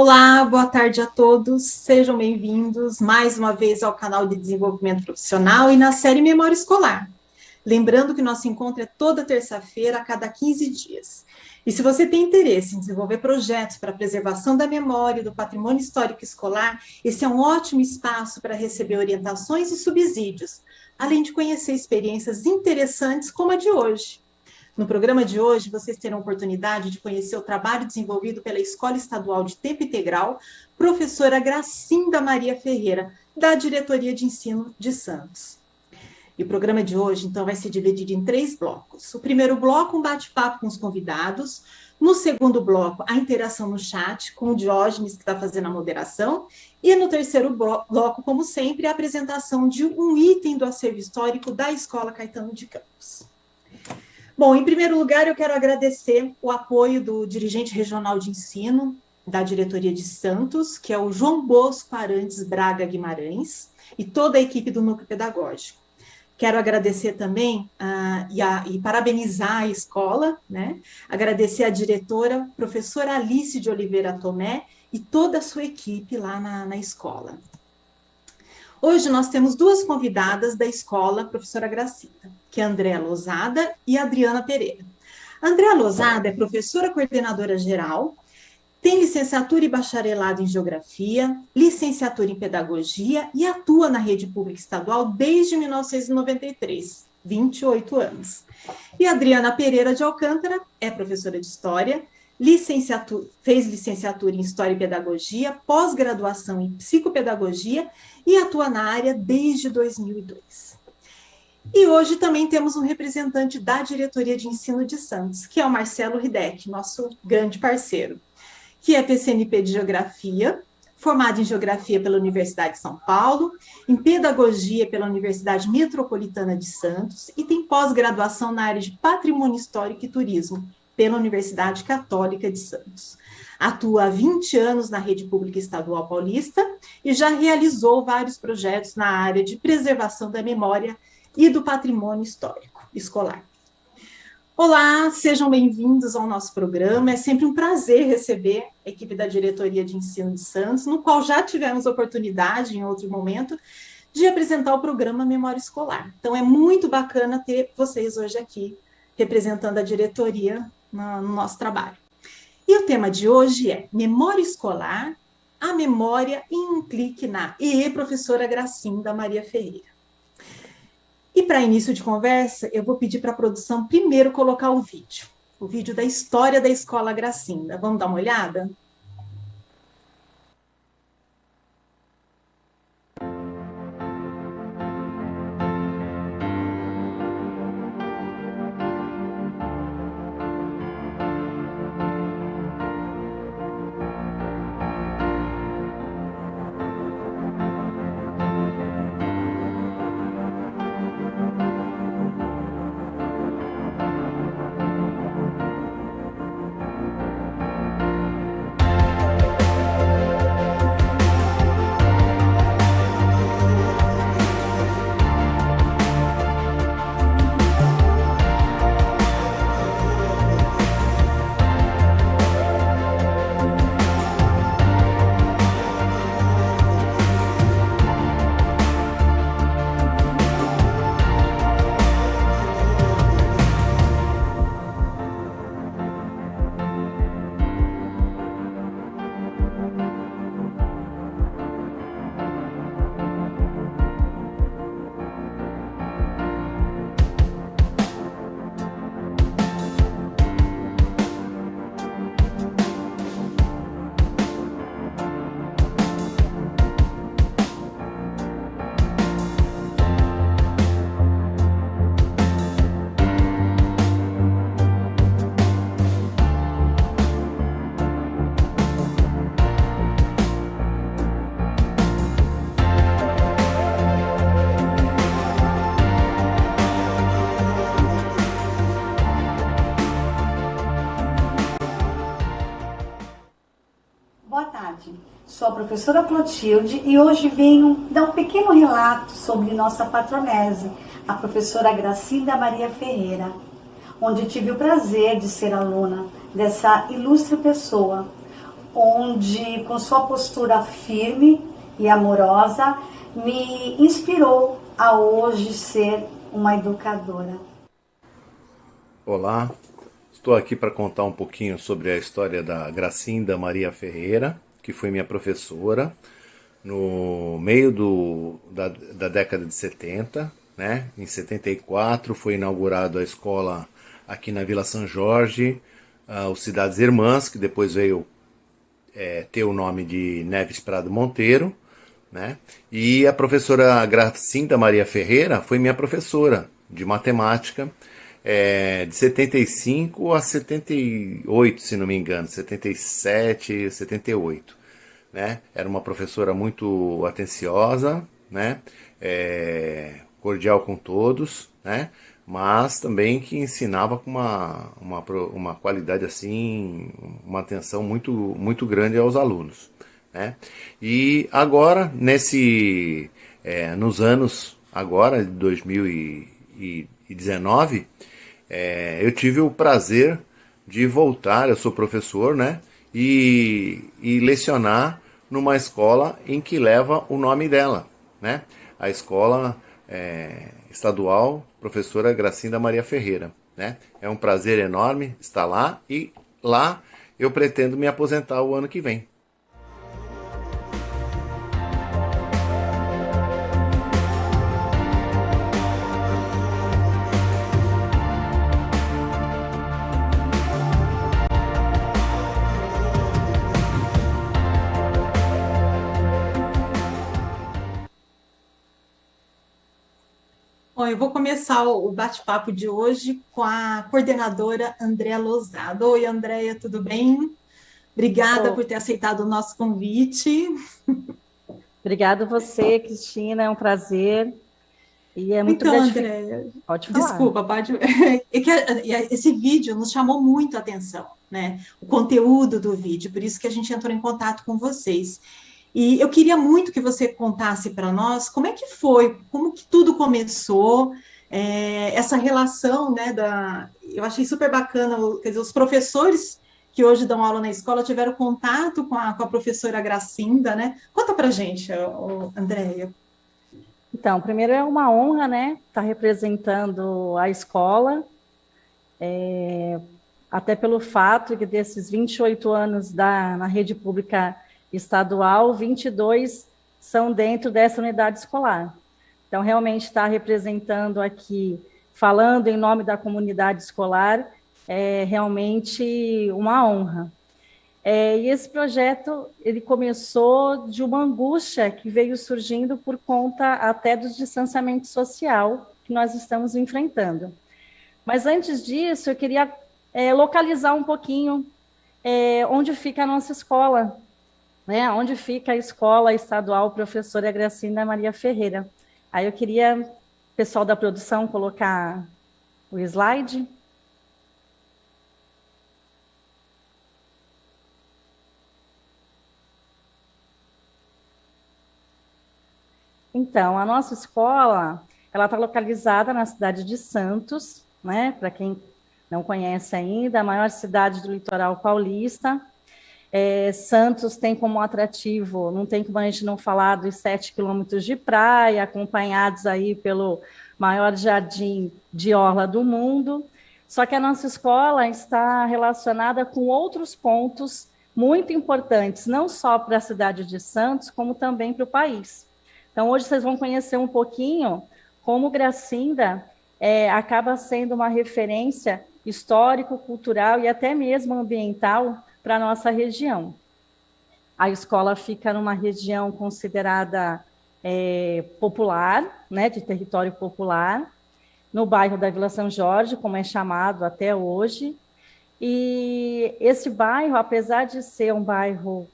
Olá, boa tarde a todos, sejam bem-vindos mais uma vez ao canal de desenvolvimento profissional e na série Memória Escolar. Lembrando que nosso encontro é toda terça-feira, a cada 15 dias. E se você tem interesse em desenvolver projetos para a preservação da memória e do patrimônio histórico escolar, esse é um ótimo espaço para receber orientações e subsídios, além de conhecer experiências interessantes como a de hoje. No programa de hoje, vocês terão a oportunidade de conhecer o trabalho desenvolvido pela Escola Estadual de Tempo Integral, professora Gracinda Maria Ferreira, da Diretoria de Ensino de Santos. E o programa de hoje, então, vai se dividir em 3 blocos. O primeiro bloco, um bate-papo com os convidados. No segundo bloco, a interação no chat com o Diógenes, que está fazendo a moderação. E no terceiro bloco, como sempre, a apresentação de um item do acervo histórico da Escola Caetano de Campos. Bom, em primeiro lugar, eu quero agradecer o apoio do dirigente regional de ensino da Diretoria de Santos, que é o João Bosco Arantes Braga Guimarães, e toda a equipe do Núcleo Pedagógico. Quero agradecer também e parabenizar a escola, né? Agradecer a diretora, professora Alice de Oliveira Tomé, e toda a sua equipe lá na escola. Hoje nós temos 2 convidadas da escola, professora Gracinda, que é a Andréa Lozada e a Adriana Pereira. A Andréa Lozada é professora coordenadora geral, tem licenciatura e bacharelado em Geografia, licenciatura em Pedagogia e atua na rede pública estadual desde 1993, 28 anos. E a Adriana Pereira de Alcântara é professora de História, fez licenciatura em História e Pedagogia, pós-graduação em Psicopedagogia e atua na área desde 2002. E hoje também temos um representante da Diretoria de Ensino de Santos, que é o Marcelo Hideck, nosso grande parceiro, que é PCNP de Geografia, formado em Geografia pela Universidade de São Paulo, em Pedagogia pela Universidade Metropolitana de Santos e tem pós-graduação na área de Patrimônio Histórico e Turismo pela Universidade Católica de Santos. Atua há 20 anos na rede pública estadual paulista e já realizou vários projetos na área de preservação da memória e do patrimônio histórico escolar. Olá, sejam bem-vindos ao nosso programa. É sempre um prazer receber a equipe da Diretoria de Ensino de Santos, no qual já tivemos oportunidade, em outro momento, de apresentar o programa Memória Escolar. Então, é muito bacana ter vocês hoje aqui, representando a diretoria no nosso trabalho. E o tema de hoje é Memória Escolar, a memória em um clique na professora Gracinda Maria Ferreira. E para início de conversa, eu vou pedir para a produção primeiro colocar o vídeo da história da Escola Gracinda. Vamos dar uma olhada? Sou a professora Clotilde e hoje venho dar um pequeno relato sobre nossa patronese, a professora Gracinda Maria Ferreira, onde tive o prazer de ser aluna dessa ilustre pessoa. onde, com sua postura firme e amorosa, me inspirou a hoje ser uma educadora. Olá, estou aqui para contar um pouquinho sobre a história da Gracinda Maria Ferreira, que foi minha professora no meio da década de 70, né? Em 74 foi inaugurada a escola aqui na Vila São Jorge, o Cidades Irmãs, que depois veio ter o nome de Neves Prado Monteiro, né? E a professora Gracinda Maria Ferreira foi minha professora de matemática, de 75 a 78, se não me engano, 77, 78. Né? Era uma professora muito atenciosa, né? Cordial com todos, né? Mas também que ensinava com uma qualidade assim, uma atenção muito, muito grande aos alunos, né? E agora, nos anos agora de 2019, eu tive o prazer de voltar, eu sou professor, né? E lecionar numa escola em que leva o nome dela, né? A escola estadual Professora Gracinda Maria Ferreira, né? É um prazer enorme estar lá e lá eu pretendo me aposentar o ano que vem. Bom, eu vou começar o bate-papo de hoje com a coordenadora Andréa Lozada. Oi, Andréa, tudo bem? Obrigada por ter aceitado o nosso convite. Obrigada a você, Cristina, é um prazer. E é muito Então, gratificante. Andréa, Pode falar. desculpa, pode. Esse vídeo nos chamou muito a atenção, né? O conteúdo do vídeo, por isso que a gente entrou em contato com vocês. E eu queria muito que você contasse para nós como é que foi, como que tudo começou, essa relação, né, eu achei super bacana, quer dizer, os professores que hoje dão aula na escola tiveram contato com a professora Gracinda, né? Conta para a gente, Andréia. Então, primeiro é uma honra, né, estar representando a escola, até pelo fato que desses 28 anos na rede pública estadual, 22 são dentro dessa unidade escolar. Então, realmente estar representando aqui, falando em nome da comunidade escolar, é realmente uma honra. E esse projeto, ele começou de uma angústia que veio surgindo por conta até do distanciamento social que nós estamos enfrentando. Mas antes disso, eu queria localizar um pouquinho onde fica a nossa escola, né? Onde fica a Escola Estadual Professora Gracinda Maria Ferreira. Aí eu queria, o pessoal da produção, colocar o slide. Então, a nossa escola, ela está localizada na cidade de Santos, né? Para quem não conhece ainda, a maior cidade do litoral paulista. Santos tem como atrativo, não tem como a gente não falar dos 7 quilômetros de praia, acompanhados aí pelo maior jardim de orla do mundo. Só que a nossa escola está relacionada com outros pontos muito importantes, não só para a cidade de Santos, como também para o país. Então, hoje vocês vão conhecer um pouquinho como Gracinda acaba sendo uma referência histórico, cultural e até mesmo ambiental para a nossa região. A escola fica numa região considerada popular, né, de território popular, no bairro da Vila São Jorge, como é chamado até hoje. E esse bairro, apesar de ser um bairro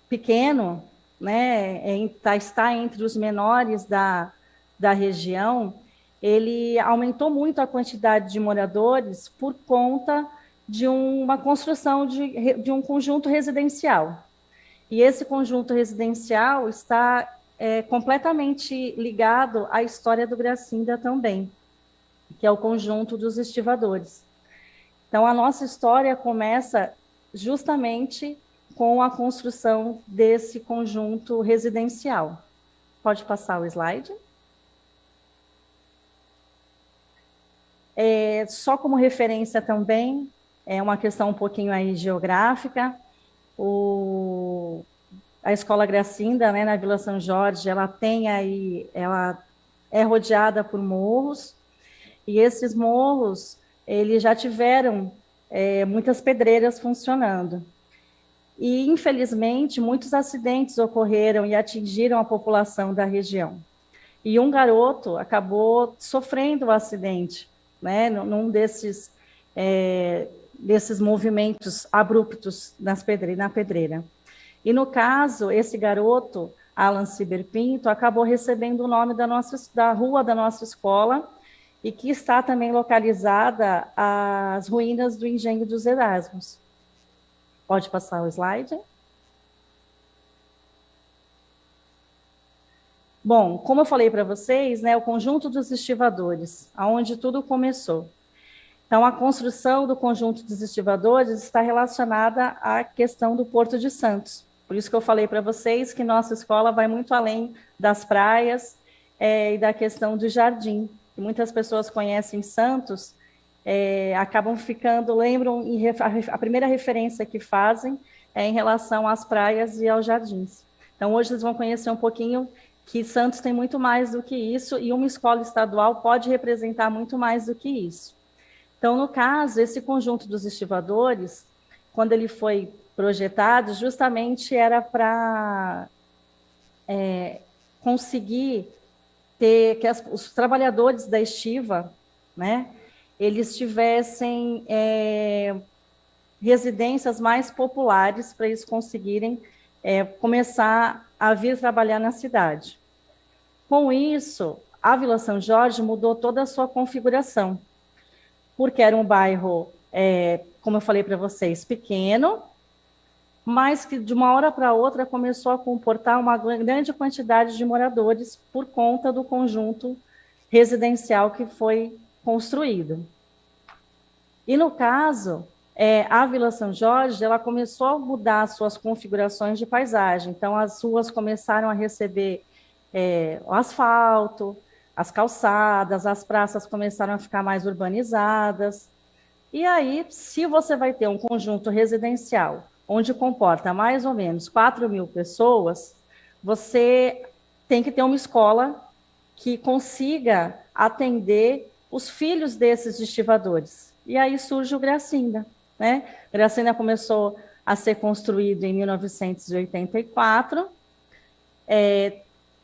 pequeno, né, está entre os menores da região, ele aumentou muito a quantidade de moradores por conta de uma construção de um conjunto residencial. E esse conjunto residencial está completamente ligado à história do Gracinda também, que é o conjunto dos estivadores. Então, a nossa história começa justamente com a construção desse conjunto residencial. Pode passar o slide. Só como referência também, é uma questão um pouquinho aí geográfica, a Escola Gracinda, né, na Vila São Jorge, ela é rodeada por morros, e esses morros, eles já tiveram muitas pedreiras funcionando. E, infelizmente, muitos acidentes ocorreram e atingiram a população da região. E um garoto acabou sofrendo o acidente, né, num desses movimentos abruptos na pedreira. E, no caso, esse garoto, Alan Ciberpinto, acabou recebendo o nome da rua da nossa escola, e que está também localizada as ruínas do Engenho dos Erasmos. Pode passar o slide. Bom, como eu falei para vocês, né, o conjunto dos estivadores, aonde tudo começou. Então, a construção do conjunto dos estivadores está relacionada à questão do Porto de Santos. Por isso que eu falei para vocês que nossa escola vai muito além das praias e da questão do jardim. Muitas pessoas conhecem Santos, acabam lembram, a primeira referência que fazem é em relação às praias e aos jardins. Então, hoje eles vão conhecer um pouquinho que Santos tem muito mais do que isso, e uma escola estadual pode representar muito mais do que isso. Então, no caso, esse conjunto dos estivadores, quando ele foi projetado, justamente era para conseguir ter que os trabalhadores da estiva, né, eles tivessem residências mais populares para eles conseguirem começar a vir trabalhar na cidade. Com isso, a Vila São Jorge mudou toda a sua configuração, porque era um bairro, como eu falei para vocês, pequeno, mas que de uma hora para outra começou a comportar uma grande quantidade de moradores por conta do conjunto residencial que foi construído. E no caso, a Vila São Jorge, ela começou a mudar as suas configurações de paisagem. Então, as ruas começaram a receber o asfalto, as calçadas, as praças começaram a ficar mais urbanizadas. E aí, se você vai ter um conjunto residencial onde comporta mais ou menos 4.000 pessoas, você tem que ter uma escola que consiga atender os filhos desses estivadores. E aí surge o Gracinda, né? Gracinda começou a ser construído em 1984,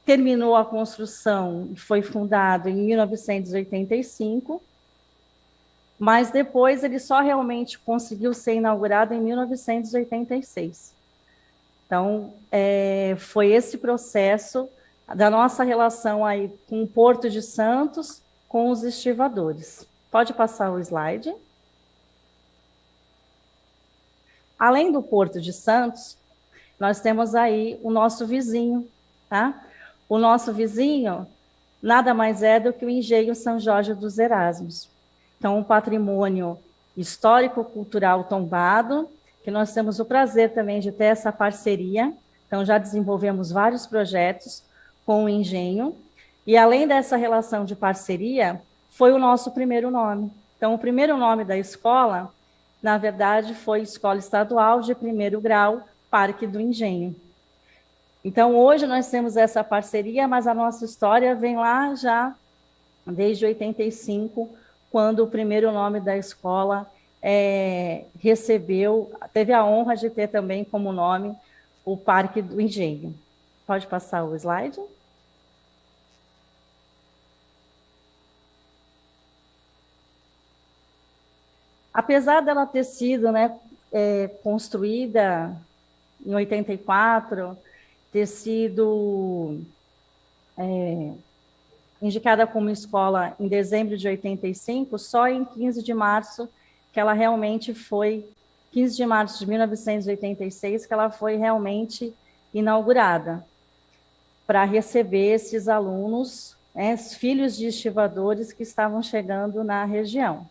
terminou a construção e foi fundado em 1985, mas depois ele só realmente conseguiu ser inaugurado em 1986. Então, foi esse processo da nossa relação aí com o Porto de Santos, com os estivadores. Pode passar o slide. Além do Porto de Santos, nós temos aí o nosso vizinho, tá? O nosso vizinho nada mais é do que o Engenho São Jorge dos Erasmos. Então, um patrimônio histórico-cultural tombado, que nós temos o prazer também de ter essa parceria. Então, já desenvolvemos vários projetos com o Engenho. E, além dessa relação de parceria, foi o nosso primeiro nome. Então, o primeiro nome da escola, na verdade, foi Escola Estadual de Primeiro Grau, Parque do Engenho. Então, hoje nós temos essa parceria, mas a nossa história vem lá já desde 85, quando o primeiro nome da escola teve a honra de ter também como nome o Parque do Engenho. Pode passar o slide. Apesar dela ter sido, né, construída em 84, ter sido indicada como escola em dezembro de 85, só em 15 de março que ela realmente foi, 15 de março de 1986, que ela foi realmente inaugurada, para receber esses alunos, filhos de estivadores que estavam chegando na região.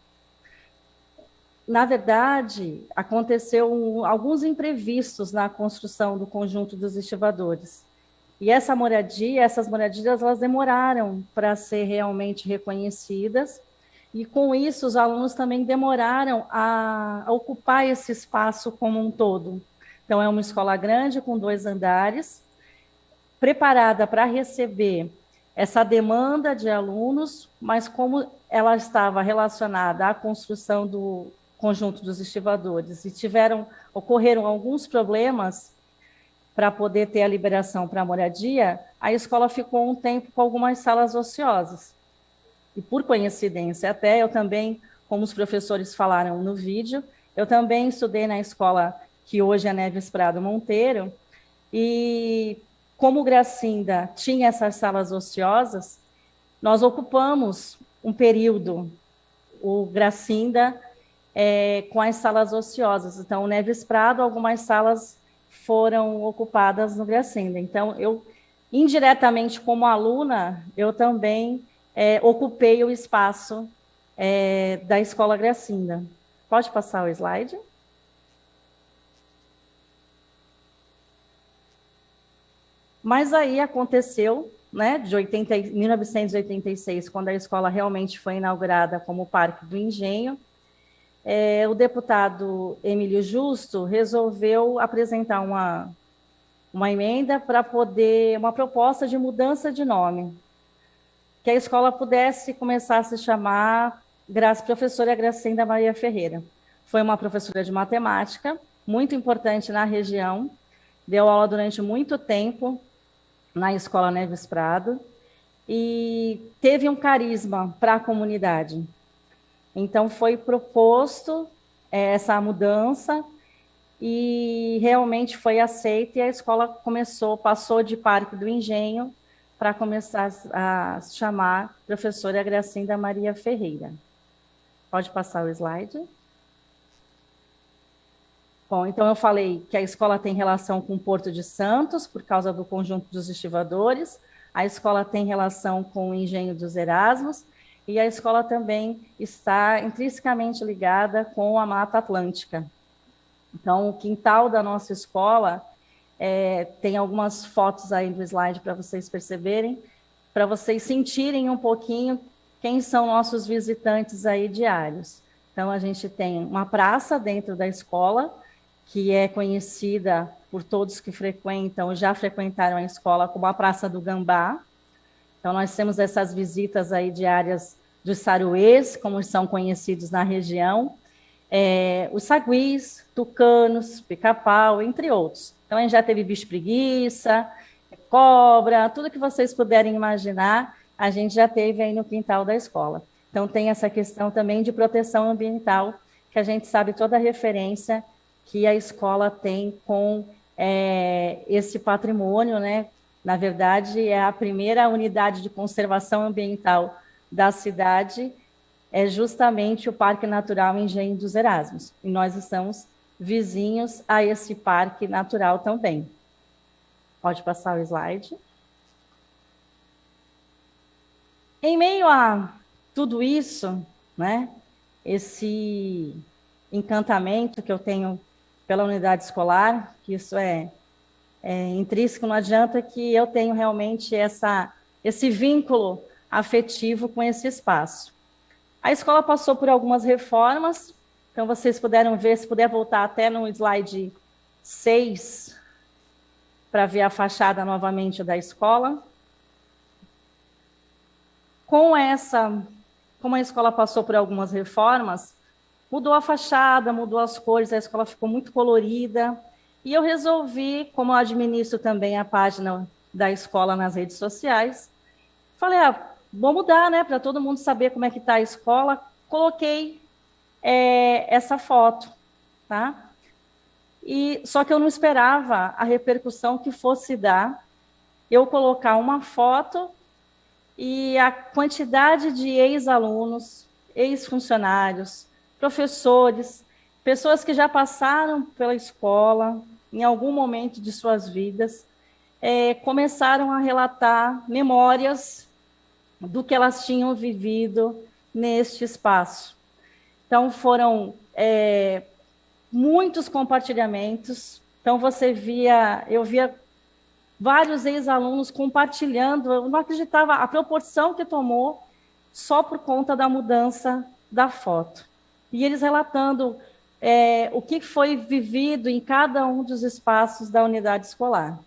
na verdade, aconteceu alguns imprevistos na construção do conjunto dos estivadores. E essas moradias, elas demoraram para ser realmente reconhecidas, e com isso os alunos também demoraram a ocupar esse espaço como um todo. Então, é uma escola grande, com 2 andares, preparada para receber essa demanda de alunos, mas como ela estava relacionada à construção do conjunto dos estivadores e ocorreram alguns problemas para poder ter a liberação para a moradia, a escola ficou um tempo com algumas salas ociosas. E por coincidência até, eu também, como os professores falaram no vídeo, eu também estudei na escola que hoje é Neves Prado Monteiro, e como o Gracinda tinha essas salas ociosas, nós ocupamos um período, o Gracinda, com as salas ociosas. Então, o Neves Prado, algumas salas foram ocupadas no Gracinda. Então, eu, indiretamente, como aluna, eu também ocupei o espaço da Escola Gracinda. Pode passar o slide? Mas aí aconteceu, né, de 1986, quando a escola realmente foi inaugurada como Parque do Engenho, o deputado Emílio Justo resolveu apresentar uma emenda para uma proposta de mudança de nome, que a escola pudesse começar a se chamar Professora Gracinda Maria Ferreira. Foi uma professora de matemática, muito importante na região, deu aula durante muito tempo na Escola Neves Prado, e teve um carisma para a comunidade. Então, foi proposto essa mudança, e realmente foi aceita, e a escola passou de Parque do Engenho para começar a se chamar Professora Gracinda Maria Ferreira. Pode passar o slide. Bom, então eu falei que a escola tem relação com o Porto de Santos, por causa do conjunto dos estivadores, a escola tem relação com o Engenho dos Erasmos, e a escola também está intrinsecamente ligada com a Mata Atlântica. Então, o quintal da nossa escola, tem algumas fotos aí no slide para vocês perceberem, para vocês sentirem um pouquinho quem são nossos visitantes aí diários. Então, a gente tem uma praça dentro da escola, que é conhecida por todos que já frequentaram a escola, como a Praça do Gambá. Então, nós temos essas visitas aí diárias dos saruês, como são conhecidos na região, os saguis, tucanos, pica-pau, entre outros. Então, a gente já teve bicho-preguiça, cobra, tudo que vocês puderem imaginar, a gente já teve aí no quintal da escola. Então, tem essa questão também de proteção ambiental, que a gente sabe toda a referência que a escola tem com esse patrimônio, né? Na verdade, é a primeira unidade de conservação ambiental da cidade, é justamente o Parque Natural Engenho dos Erasmos. E nós estamos vizinhos a esse parque natural também. Pode passar o slide. Em meio a tudo isso, né? Esse encantamento que eu tenho pela unidade escolar, que isso é intrínseco, não adianta que eu tenho realmente esse vínculo afetivo com esse espaço. A escola passou por algumas reformas, então vocês puderam ver, se puder voltar até no slide 6, para ver a fachada novamente da escola. Como a escola passou por algumas reformas, mudou a fachada, mudou as cores, a escola ficou muito colorida, e eu resolvi, como eu administro também a página da escola nas redes sociais, falei, vou mudar, né, para todo mundo saber como é que está a escola, coloquei essa foto, tá? Só que eu não esperava a repercussão que fosse dar eu colocar uma foto e a quantidade de ex-alunos, ex-funcionários, professores, pessoas que já passaram pela escola em algum momento de suas vidas, começaram a relatar memórias do que elas tinham vivido neste espaço. Então, foram muitos compartilhamentos. Então, eu via vários ex-alunos compartilhando, eu não acreditava a proporção que tomou só por conta da mudança da foto. E eles relatando o que foi vivido em cada um dos espaços da unidade escolar.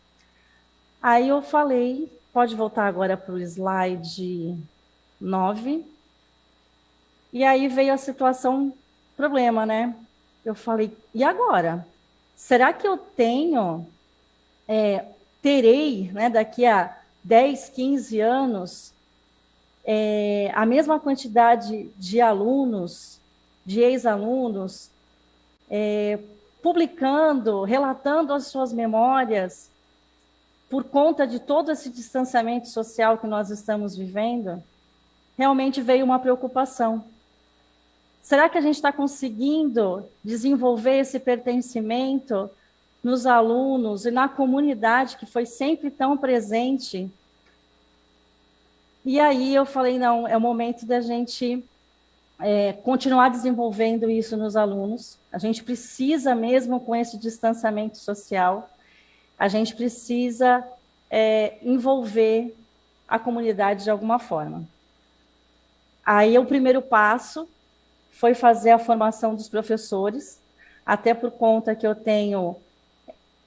Aí eu falei, pode voltar agora para o slide 9. E aí veio a situação, problema, né? Eu falei, e agora? Será que eu terei, né, daqui a 10, 15 anos, a mesma quantidade de alunos, de ex-alunos, publicando, relatando as suas memórias, por conta de todo esse distanciamento social que nós estamos vivendo? Realmente veio uma preocupação. Será que a gente está conseguindo desenvolver esse pertencimento nos alunos e na comunidade que foi sempre tão presente? E aí eu falei, não, é o momento da gente continuar desenvolvendo isso nos alunos. A gente precisa, mesmo com esse distanciamento social, a gente precisa envolver a comunidade de alguma forma. Aí o primeiro passo foi fazer a formação dos professores, até por conta que eu tenho,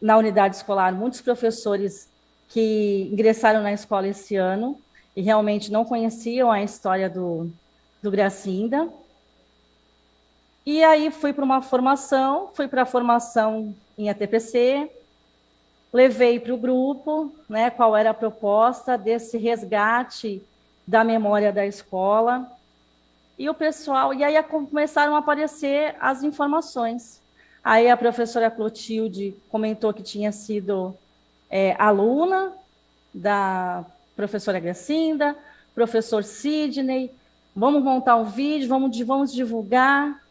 na unidade escolar, muitos professores que ingressaram na escola esse ano e realmente não conheciam a história do Gracinda. E aí fui para a formação em ATPC, levei para o grupo, né, qual era a proposta desse resgate da memória da escola. E o pessoal, e aí começaram a aparecer as informações. Aí a professora Clotilde comentou que tinha sido aluna da professora Gracinda, professor Sidney, vamos montar um vídeo, vamos divulgar.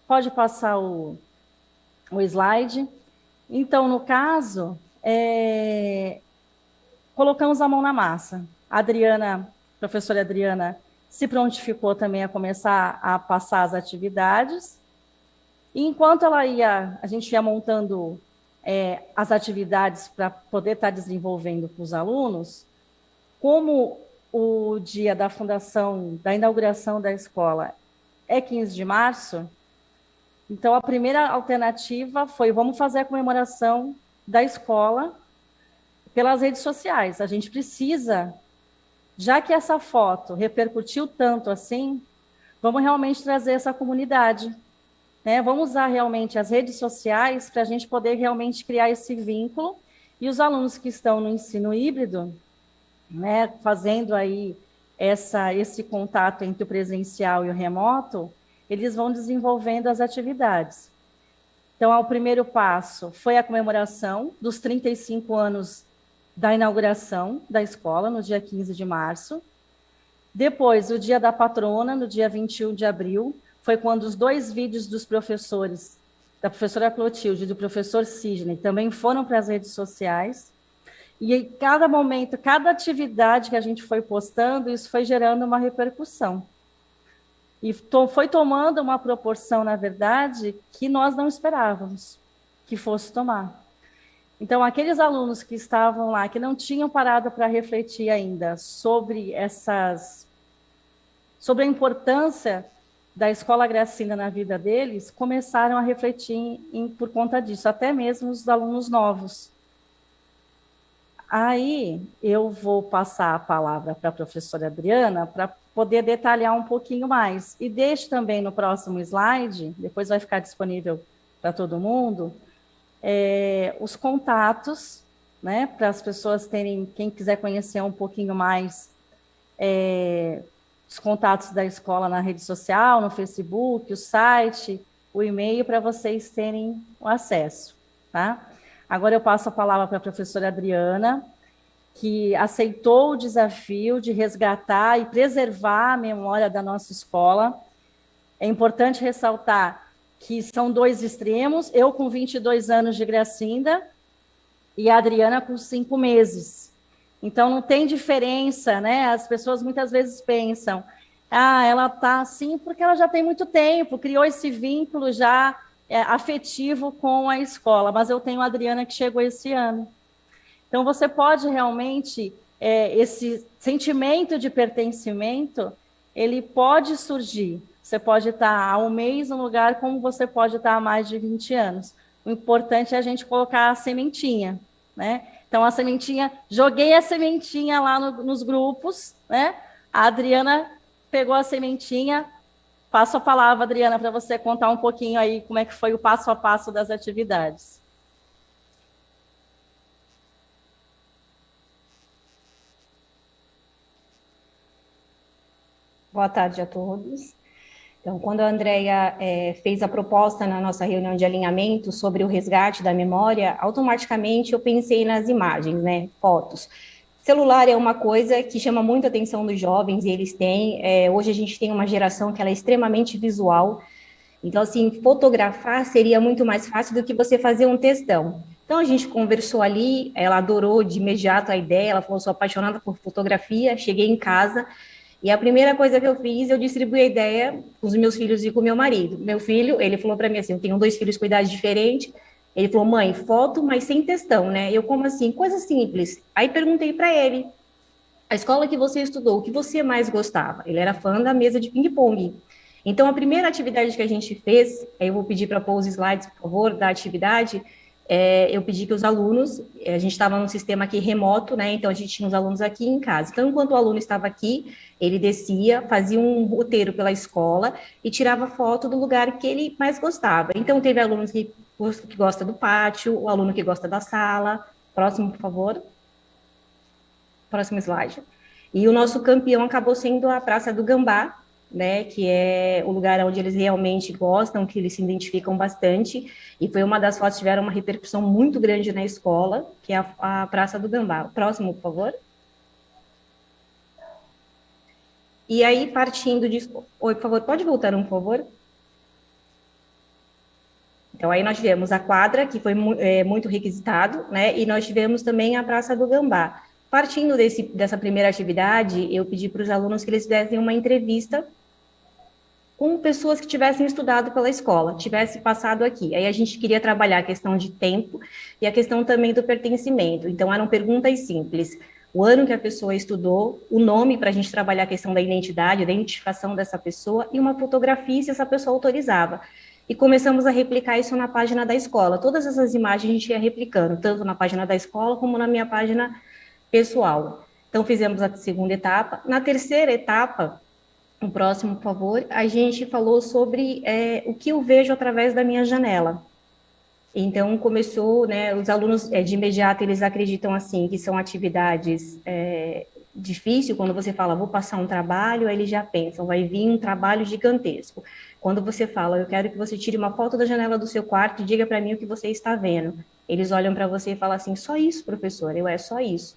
Pode passar o slide. Então, no caso, colocamos a mão na massa. A professora Adriana, se prontificou também a começar a passar as atividades. E enquanto a gente ia montando as atividades para poder estar desenvolvendo com os alunos, como o dia da fundação, da inauguração da escola é 15 de março, então a primeira alternativa foi, vamos fazer a comemoração da escola pelas redes sociais. A gente precisa, já que essa foto repercutiu tanto assim, vamos realmente trazer essa comunidade, né? Vamos usar realmente as redes sociais para a gente poder realmente criar esse vínculo, e os alunos que estão no ensino híbrido, né, fazendo aí esse contato entre o presencial e o remoto, eles vão desenvolvendo as atividades. Então, o primeiro passo foi a comemoração dos 35 anos da inauguração da escola, no dia 15 de março. Depois, o dia da patrona, no dia 21 de abril, foi quando os 2 vídeos dos professores, da professora Clotilde e do professor Sidney, também foram para as redes sociais. E em cada momento, cada atividade que a gente foi postando, isso foi gerando uma repercussão. E foi tomando uma proporção, na verdade, que nós não esperávamos que fosse tomar. Então, aqueles alunos que estavam lá, que não tinham parado para refletir ainda sobre a importância da Escola Gracinda na vida deles, começaram a refletir por conta disso, até mesmo os alunos novos. Aí, eu vou passar a palavra para a professora Adriana para poder detalhar um pouquinho mais. E deixo também no próximo slide, depois vai ficar disponível para todo mundo, os contatos, né, para as pessoas terem, quem quiser conhecer um pouquinho mais, os contatos da escola na rede social, no Facebook, o site, o e-mail, para vocês terem o acesso, tá? Agora eu passo a palavra para a professora Adriana, que aceitou o desafio de resgatar e preservar a memória da nossa escola. É importante ressaltar que são 2 extremos, eu com 22 anos de Gracinda e a Adriana com 5 meses. Então, não tem diferença, né? As pessoas muitas vezes pensam, Ah, ela está assim porque ela já tem muito tempo, criou esse vínculo já afetivo com a escola, mas eu tenho a Adriana que chegou esse ano. Então, você pode realmente, esse sentimento de pertencimento, ele pode surgir. Você pode estar há um mês no lugar, como você pode estar há mais de 20 anos. O importante é a gente colocar a sementinha, né? Então, a sementinha, joguei a sementinha lá nos grupos, né? A Adriana pegou a sementinha. Passo a palavra, Adriana, para você contar um pouquinho aí como é que foi o passo a passo das atividades. Boa tarde a todos. Então, quando a Andrea fez a proposta na nossa reunião de alinhamento sobre o resgate da memória, automaticamente eu pensei nas imagens, né, fotos. Celular é uma coisa que chama muito a atenção dos jovens, e eles têm, hoje a gente tem uma geração que ela é extremamente visual, então, assim, fotografar seria muito mais fácil do que você fazer um textão. Então, a gente conversou ali, ela adorou de imediato a ideia, ela falou, sou apaixonada por fotografia, cheguei em casa, e a primeira coisa que eu fiz, eu distribuí a ideia com os meus filhos e com o meu marido. Meu filho, ele falou para mim assim, eu tenho 2 filhos com idade diferente. Ele falou, mãe, foto, mas sem textão, né? Eu, como assim? Coisa simples. Aí perguntei para ele, a escola que você estudou, o que você mais gostava? Ele era fã da mesa de ping-pong. Então, a primeira atividade que a gente fez, aí eu vou pedir para pôr os slides, por favor, da atividade, eu pedi que os alunos, a gente estava num sistema aqui remoto, né, então a gente tinha os alunos aqui em casa. Então, enquanto o aluno estava aqui, ele descia, fazia um roteiro pela escola e tirava foto do lugar que ele mais gostava. Então, teve alunos que gosta do pátio, o aluno que gosta da sala. Próximo, por favor. Próximo slide. E o nosso campeão acabou sendo a Praça do Gambá, né, que é o lugar onde eles realmente gostam, que eles se identificam bastante, e foi uma das fotos que tiveram uma repercussão muito grande na escola, que é a Praça do Gambá. Próximo, por favor. E aí, partindo disso... Oi, por favor, pode voltar por favor? Então, aí nós tivemos a quadra, que foi muito requisitado, né, e nós tivemos também a Praça do Gambá. Partindo dessa primeira atividade, eu pedi para os alunos que eles fizessem uma entrevista com pessoas que tivessem estudado pela escola, tivessem passado aqui. Aí a gente queria trabalhar a questão de tempo e a questão também do pertencimento. Então, eram perguntas simples. O ano que a pessoa estudou, o nome para a gente trabalhar a questão da identidade, da identificação dessa pessoa, e uma fotografia, se essa pessoa autorizava. E começamos a replicar isso na página da escola. Todas essas imagens a gente ia replicando, tanto na página da escola como na minha página pessoal. Então, fizemos a segunda etapa. Na terceira etapa, o próximo, por favor, a gente falou sobre o que eu vejo através da minha janela. Então, começou, né, os alunos, de imediato, eles acreditam, assim, que são atividades difíceis. Quando você fala, vou passar um trabalho, aí eles já pensam, vai vir um trabalho gigantesco. Quando você fala, eu quero que você tire uma foto da janela do seu quarto e diga para mim o que você está vendo. Eles olham para você e falam assim, só isso, professor? Eu, só isso.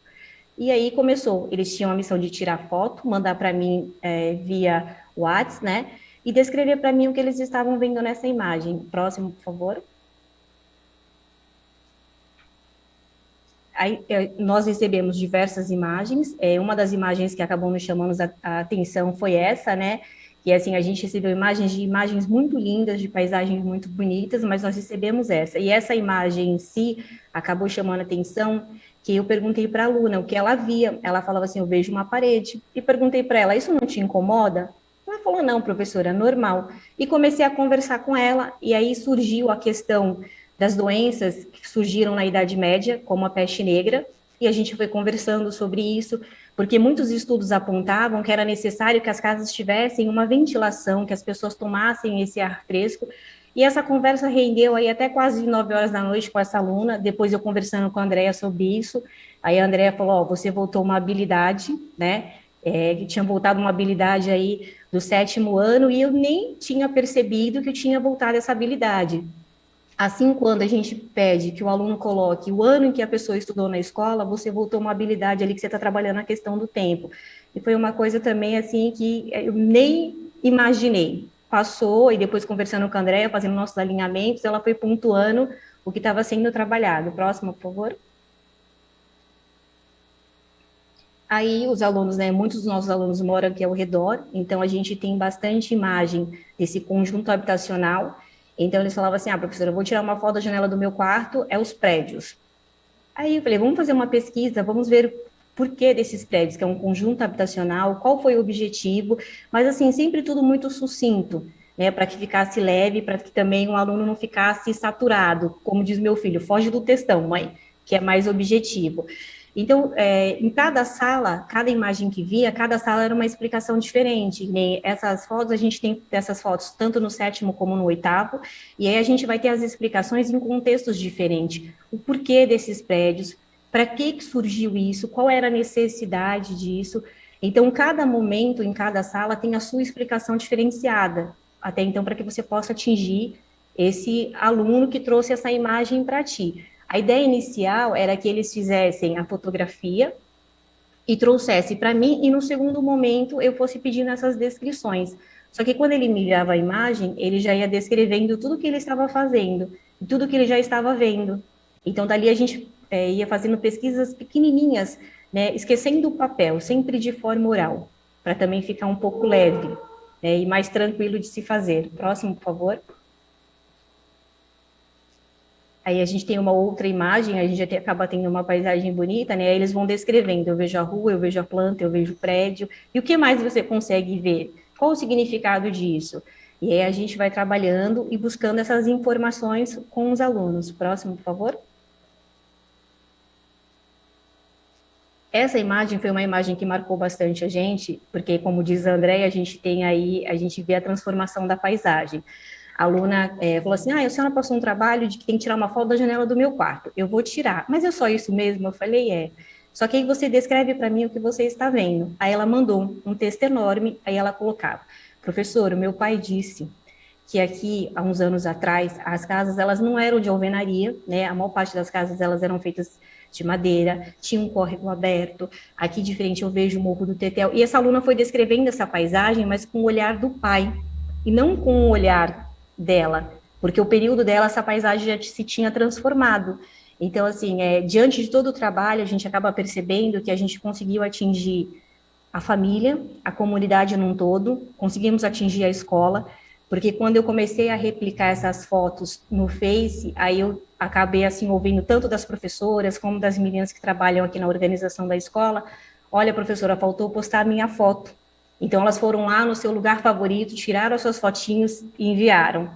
E aí começou, eles tinham a missão de tirar foto, mandar para mim via WhatsApp, né, e descrever para mim o que eles estavam vendo nessa imagem. Próximo, por favor. Aí, nós recebemos diversas imagens, uma das imagens que acabou nos chamando a atenção foi essa, né, que assim, a gente recebeu imagens muito lindas, de paisagens muito bonitas, mas nós recebemos essa, e essa imagem em si acabou chamando a atenção, que eu perguntei para a aluna o que ela via, ela falava assim, eu vejo uma parede, e perguntei para ela, isso não te incomoda? Ela falou, não, professora, é normal, e comecei a conversar com ela, e aí surgiu a questão das doenças que surgiram na Idade Média, como a peste negra, e a gente foi conversando sobre isso, porque muitos estudos apontavam que era necessário que as casas tivessem uma ventilação, que as pessoas tomassem esse ar fresco, e essa conversa rendeu aí até quase 9 horas da noite com essa aluna, depois eu conversando com a Andrea sobre isso, aí a Andrea falou, você voltou uma habilidade, né, que tinha voltado uma habilidade aí do 7º ano, e eu nem tinha percebido que eu tinha voltado essa habilidade. Assim, quando a gente pede que o aluno coloque o ano em que a pessoa estudou na escola, você voltou uma habilidade ali que você está trabalhando a questão do tempo. E foi uma coisa também, assim, que eu nem imaginei. Passou, e depois conversando com a Andrea, fazendo nossos alinhamentos, ela foi pontuando o que estava sendo trabalhado. Próximo, por favor. Aí os alunos, né, muitos dos nossos alunos moram aqui ao redor, então a gente tem bastante imagem desse conjunto habitacional. Então eles falavam assim, professora, eu vou tirar uma foto da janela do meu quarto, é os prédios. Aí eu falei, vamos fazer uma pesquisa, vamos ver por que desses prédios, que é um conjunto habitacional, qual foi o objetivo, mas assim, sempre tudo muito sucinto, né, para que ficasse leve, para que também o aluno não ficasse saturado, como diz meu filho, foge do textão, mãe, que é mais objetivo. Então, em cada sala, cada imagem que via, cada sala era uma explicação diferente. E essas fotos, a gente tem essas fotos tanto no 7º como no 8º, e aí a gente vai ter as explicações em contextos diferentes. O porquê desses prédios, para que surgiu isso, qual era a necessidade disso. Então, cada momento, em cada sala, tem a sua explicação diferenciada, até então, para que você possa atingir esse aluno que trouxe essa imagem para ti. A ideia inicial era que eles fizessem a fotografia e trouxessem para mim, e no segundo momento eu fosse pedindo essas descrições. Só que quando ele me enviava a imagem, ele já ia descrevendo tudo que ele estava fazendo, tudo que ele já estava vendo. Então, dali a gente ia fazendo pesquisas pequenininhas, né, esquecendo o papel, sempre de forma oral, para também ficar um pouco leve, né, e mais tranquilo de se fazer. Próximo, por favor. Aí a gente tem uma outra imagem, a gente acaba tendo uma paisagem bonita, né? Aí eles vão descrevendo, eu vejo a rua, eu vejo a planta, eu vejo o prédio, e o que mais você consegue ver? Qual o significado disso? E aí a gente vai trabalhando e buscando essas informações com os alunos. Próximo, por favor. Essa imagem foi uma imagem que marcou bastante a gente, porque, como diz a Andréia, a gente vê a transformação da paisagem. A aluna falou assim, a senhora passou um trabalho de que tem que tirar uma foto da janela do meu quarto. Eu vou tirar. Mas é só isso mesmo? Eu falei, é. Só que aí você descreve para mim o que você está vendo. Aí ela mandou um texto enorme, aí ela colocava, professor, o meu pai disse que aqui, há uns anos atrás, as casas, elas não eram de alvenaria, né? A maior parte das casas, elas eram feitas de madeira, tinha um córrego aberto, aqui de frente eu vejo o Morro do Tetel. E essa aluna foi descrevendo essa paisagem, mas com o olhar do pai, e não com o olhar dela, porque o período dela, essa paisagem já se tinha transformado. Então, assim, diante de todo o trabalho, a gente acaba percebendo que a gente conseguiu atingir a família, a comunidade num todo, conseguimos atingir a escola, porque quando eu comecei a replicar essas fotos no Face, aí eu acabei, assim, ouvindo tanto das professoras, como das meninas que trabalham aqui na organização da escola, olha, professora, faltou postar a minha foto. Então, elas foram lá no seu lugar favorito, tiraram as suas fotinhos e enviaram.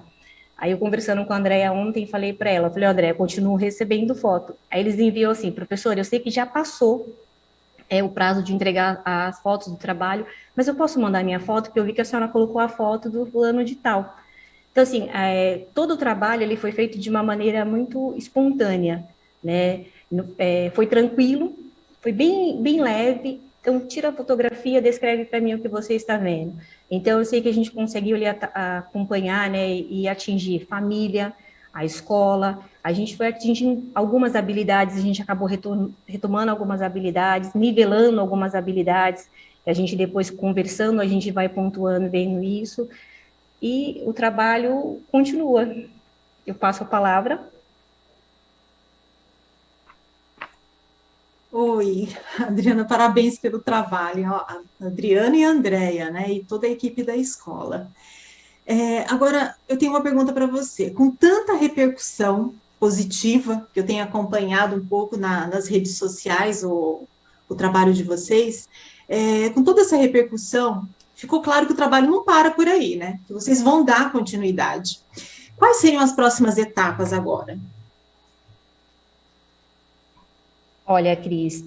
Aí, eu conversando com a Andréia ontem, falei para ela, Andréia, continuo recebendo foto. Aí, eles enviam assim, professor, eu sei que já passou o prazo de entregar as fotos do trabalho, mas eu posso mandar minha foto, porque eu vi que a senhora colocou a foto do fulano de tal. Então, assim, todo o trabalho ele foi feito de uma maneira muito espontânea, né? Foi tranquilo, foi bem leve. Então, tira a fotografia, descreve para mim o que você está vendo. Então, eu sei que a gente conseguiu ali acompanhar, né, e atingir família, a escola. A gente foi atingindo algumas habilidades, a gente acabou retomando algumas habilidades, nivelando algumas habilidades. A gente depois, conversando, a gente vai pontuando, vendo isso. E o trabalho continua. Eu passo a palavra. Oi, Adriana, parabéns pelo trabalho, ó, a Adriana e a Andréia, né, e toda a equipe da escola. Agora, eu tenho uma pergunta para você. Com tanta repercussão positiva, que eu tenho acompanhado um pouco nas redes sociais, o trabalho de vocês, com toda essa repercussão, ficou claro que o trabalho não para por aí, né, que vocês vão dar continuidade. Quais seriam as próximas etapas agora? Olha, Cris,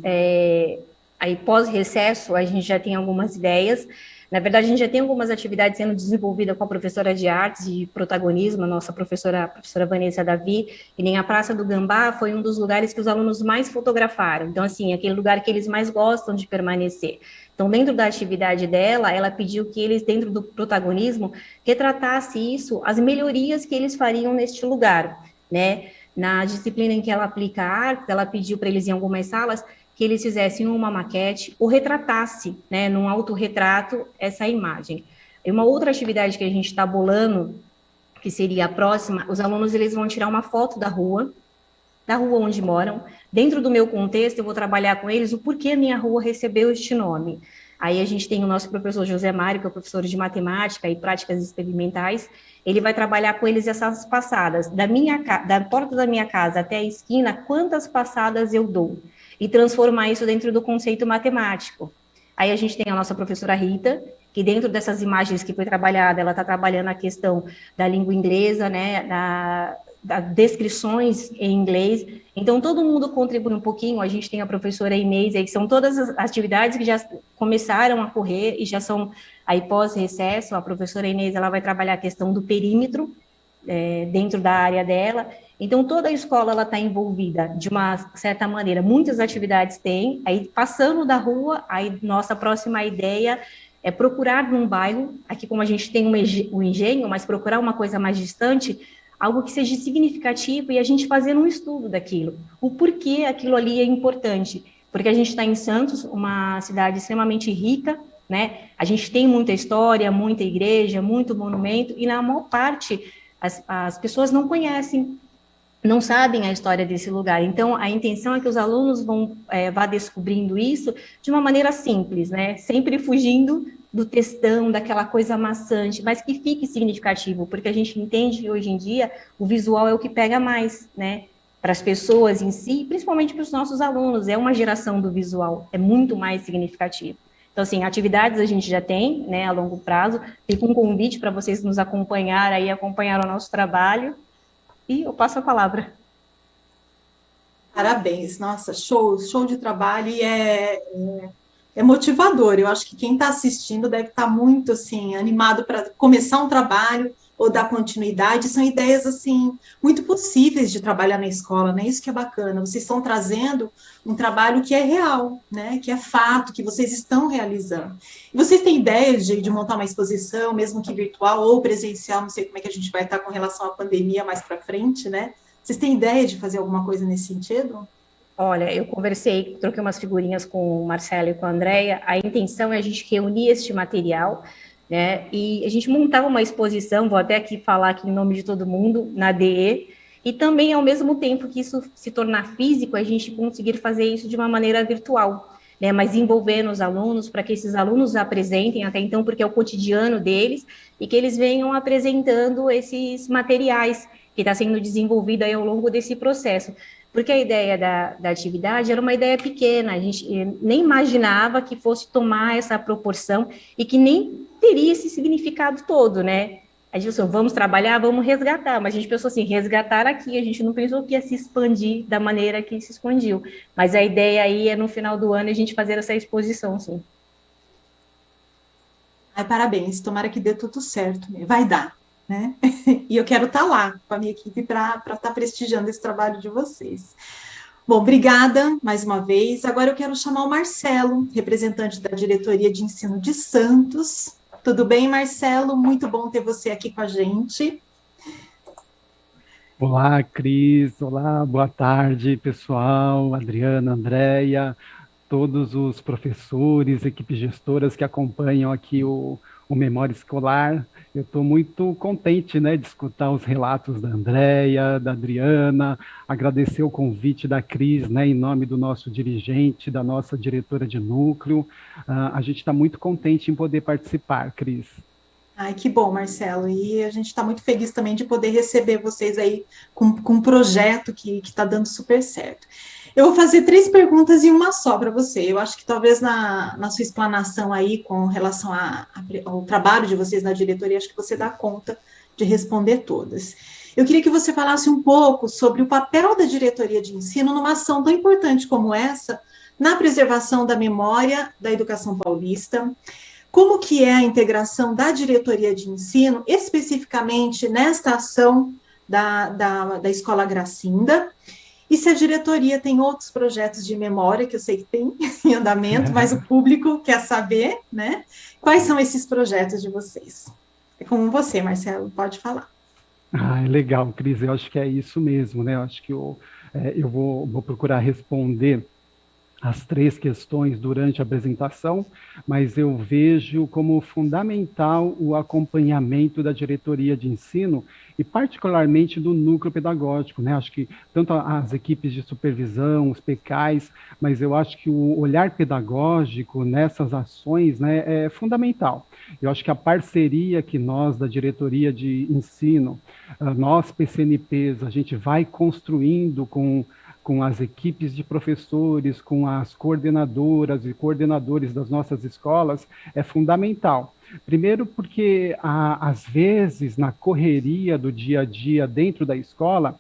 aí pós-recesso a gente já tem algumas ideias. Na verdade, a gente já tem algumas atividades sendo desenvolvidas com a professora de artes e protagonismo, a nossa professora, a professora Vanessa Davi, e nem a Praça do Gambá foi um dos lugares que os alunos mais fotografaram. Então, assim, aquele lugar que eles mais gostam de permanecer. Então, dentro da atividade dela, ela pediu que eles, dentro do protagonismo, retratasse isso, as melhorias que eles fariam neste lugar, né? Na disciplina em que ela aplica artes, ela pediu para eles, em algumas salas, que eles fizessem uma maquete ou retratasse, né, num autorretrato, essa imagem. E uma outra atividade que a gente está bolando, que seria a próxima, os alunos eles vão tirar uma foto da rua, da rua onde moram. Dentro do meu contexto, eu vou trabalhar com eles o porquê a minha rua recebeu este nome. Aí a gente tem o nosso professor José Mário, que é o professor de matemática e práticas experimentais. Ele vai trabalhar com eles essas passadas. Da porta da minha casa até a esquina, quantas passadas eu dou? E transformar isso dentro do conceito matemático. Aí a gente tem a nossa professora Rita, que dentro dessas imagens que foi trabalhada, ela está trabalhando a questão da língua inglesa, né, das descrições em inglês. Então, todo mundo contribui um pouquinho. A gente tem a professora Inês, aí, que são todas as atividades que já começaram a correr e já são aí pós-recesso. A professora Inês, ela vai trabalhar a questão do perímetro dentro da área dela. Então, toda a escola ela está envolvida de uma certa maneira. Muitas atividades tem. Aí, passando da rua, aí nossa próxima ideia é procurar num bairro, aqui como a gente tem um engenho, mas procurar uma coisa mais distante, algo que seja significativo e a gente fazer um estudo daquilo. O porquê aquilo ali é importante. Porque a gente está em Santos, uma cidade extremamente rica, né? A gente tem muita história, muita igreja, muito monumento, e na maior parte as pessoas não conhecem, não sabem a história desse lugar. Então, a intenção é que os alunos vá descobrindo isso de uma maneira simples, né? Sempre fugindo do textão, daquela coisa maçante, mas que fique significativo, porque a gente entende que hoje em dia o visual é o que pega mais, né? Para as pessoas em si, principalmente para os nossos alunos, é uma geração do visual, é muito mais significativo. Então, assim, atividades a gente já tem, né, a longo prazo. Fica um convite para vocês nos acompanhar aí, acompanhar o nosso trabalho. E eu passo a palavra. Parabéns, nossa, show de trabalho e é motivador. Eu acho que quem está assistindo deve estar muito assim animado para começar um trabalho ou dar continuidade. São ideias assim muito possíveis de trabalhar na escola, né? Isso que é bacana. Vocês estão trazendo um trabalho que é real, né? Que é fato, que vocês estão realizando. E vocês têm ideia de montar uma exposição, mesmo que virtual ou presencial? Não sei como é que a gente vai estar com relação à pandemia mais para frente, né? Vocês têm ideia de fazer alguma coisa nesse sentido? Olha, eu conversei, troquei umas figurinhas com o Marcelo e com a Andrea. A intenção é a gente reunir este material, né, e a gente montar uma exposição, vou até aqui falar aqui em nome de todo mundo, na DE, e também, ao mesmo tempo que isso se tornar físico, a gente conseguir fazer isso de uma maneira virtual, né, mas envolvendo os alunos, para que esses alunos apresentem, até então, porque é o cotidiano deles, e que eles venham apresentando esses materiais que está sendo desenvolvido aí ao longo desse processo. Porque a ideia da atividade era uma ideia pequena, a gente nem imaginava que fosse tomar essa proporção e que nem teria esse significado todo, né? A gente pensou, vamos trabalhar, vamos resgatar, mas a gente pensou assim, resgatar aqui, a gente não pensou que ia se expandir da maneira que se expandiu. Mas a ideia aí é no final do ano a gente fazer essa exposição, sim. Ai, parabéns, tomara que dê tudo certo, vai dar, né? E eu quero estar lá com a minha equipe para estar prestigiando esse trabalho de vocês. Bom, obrigada mais uma vez. Agora eu quero chamar o Marcelo, representante da Diretoria de Ensino de Santos. Tudo bem, Marcelo? Muito bom ter você aqui com a gente. Olá, Cris. Olá, boa tarde, pessoal. Adriana, Andréia, todos os professores, equipes gestoras que acompanham aqui o Memória Escolar. Eu estou muito contente, né, de escutar os relatos da Andréia, da Adriana, agradecer o convite da Cris, né, em nome do nosso dirigente, da nossa diretora de núcleo. A gente está muito contente em poder participar, Cris. Ai, que bom, Marcelo. E a gente está muito feliz também de poder receber vocês aí com um projeto que está dando super certo. Eu vou fazer 3 perguntas e uma só para você. Eu acho que talvez na sua explanação aí com relação ao trabalho de vocês na diretoria, acho que você dá conta de responder todas. Eu queria que você falasse um pouco sobre o papel da diretoria de ensino numa ação tão importante como essa, na preservação da memória da educação paulista. Como que é a integração da diretoria de ensino, especificamente nesta ação da Escola Gracinda? E se a diretoria tem outros projetos de memória, que eu sei que tem em andamento, mas o público quer saber, né? Quais são esses projetos de vocês? É com você, Marcelo, pode falar. Legal, Cris, eu acho que é isso mesmo, né? Eu acho que eu vou procurar responder as 3 questões durante a apresentação, mas eu vejo como fundamental o acompanhamento da diretoria de ensino e particularmente do núcleo pedagógico, né? Acho que tanto as equipes de supervisão, os PECAIs, mas eu acho que o olhar pedagógico nessas ações, né, é fundamental. Eu acho que a parceria que nós, da diretoria de ensino, nós PCNPs, a gente vai construindo com as equipes de professores, com as coordenadoras e coordenadores das nossas escolas, é fundamental. Primeiro porque, às vezes, na correria do dia a dia dentro da escola,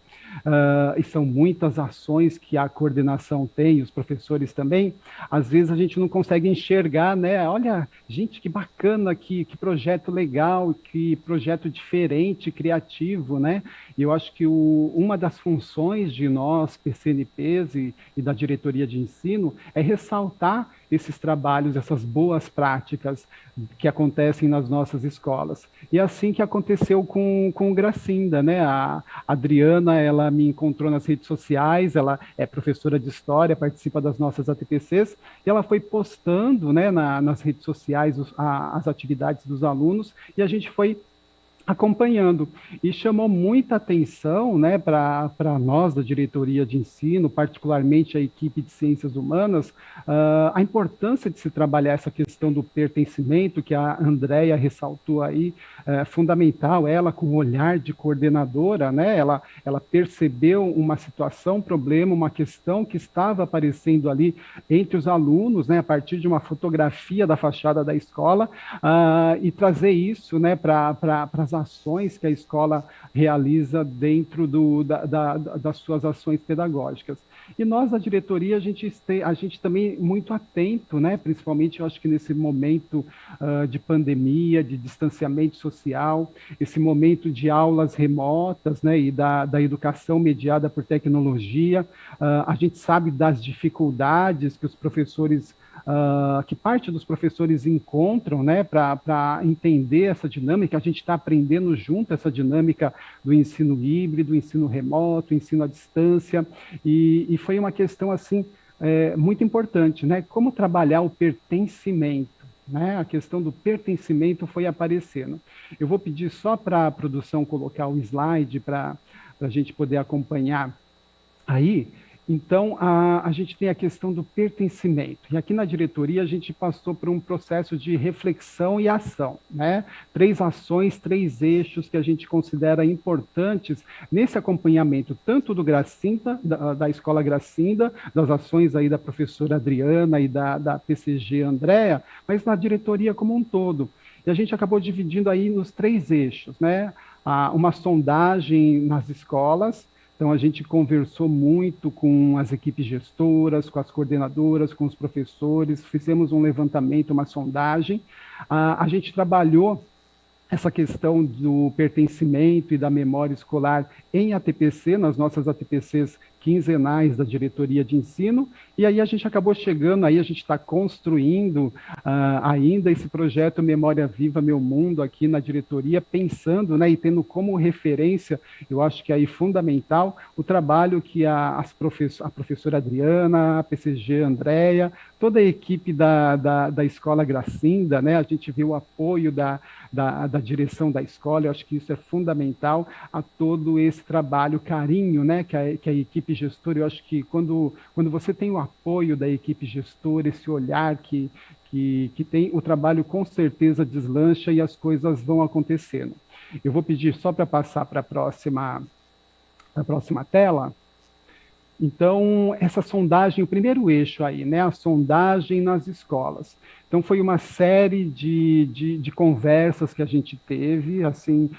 e são muitas ações que a coordenação tem, os professores também, às vezes a gente não consegue enxergar, né? Olha, gente, que bacana, que projeto legal, que projeto diferente, criativo, né? E eu acho que uma das funções de nós, PCNPs e da diretoria de ensino, é ressaltar esses trabalhos, essas boas práticas que acontecem nas nossas escolas. E assim que aconteceu com o Gracinda, né? A Adriana, ela me encontrou nas redes sociais, ela é professora de História, participa das nossas ATPCs, e ela foi postando, né, nas redes sociais as atividades dos alunos, e a gente foi acompanhando, e chamou muita atenção, né, para nós da diretoria de ensino, particularmente a equipe de ciências humanas, a importância de se trabalhar essa questão do pertencimento, que a Andréia ressaltou aí, fundamental, ela com o olhar de coordenadora, né, ela percebeu uma situação, um problema, uma questão que estava aparecendo ali entre os alunos, né, a partir de uma fotografia da fachada da escola, e trazer isso, né, para as ações que a escola realiza dentro das suas ações pedagógicas. E nós, da diretoria, a gente também muito atento, né? Principalmente, eu acho que nesse momento de pandemia, de distanciamento social, esse momento de aulas remotas, né? E da educação mediada por tecnologia, a gente sabe das dificuldades que os professores que parte dos professores encontram, né, para entender essa dinâmica. A gente está aprendendo junto essa dinâmica do ensino híbrido, ensino remoto, ensino à distância, e foi uma questão assim muito importante, né? Como trabalhar o pertencimento, né? A questão do pertencimento foi aparecendo. Eu vou pedir só para a produção colocar o slide para a gente poder acompanhar aí. Então, a gente tem a questão do pertencimento. E aqui na diretoria a gente passou por um processo de reflexão e ação, né? 3 ações, 3 eixos que a gente considera importantes nesse acompanhamento, tanto do Gracinda, da Escola Gracinda, das ações aí da professora Adriana e da PCG Andréa, mas na diretoria como um todo. E a gente acabou dividindo aí nos 3 eixos, né? Uma sondagem nas escolas. Então, a gente conversou muito com as equipes gestoras, com as coordenadoras, com os professores, fizemos um levantamento, uma sondagem. A gente trabalhou essa questão do pertencimento e da memória escolar em ATPC, nas nossas ATPCs quinzenais da diretoria de ensino, e aí a gente acabou chegando, aí a gente está construindo ainda esse projeto Memória Viva Meu Mundo aqui na diretoria, pensando, né, e tendo como referência, eu acho que aí fundamental, o trabalho que a professora Adriana, a PCG Andréia, toda a equipe da Escola Gracinda, né, a gente viu o apoio da direção da escola, eu acho que isso é fundamental a todo esse trabalho, carinho, né, que a equipe gestora, eu acho que quando você tem o apoio da equipe gestora, esse olhar que tem, o trabalho com certeza deslancha e as coisas vão acontecendo. Eu vou pedir só para passar para a próxima tela. Então, essa sondagem, o primeiro eixo aí, né, a sondagem nas escolas. Então, foi uma série de conversas que a gente teve, assim,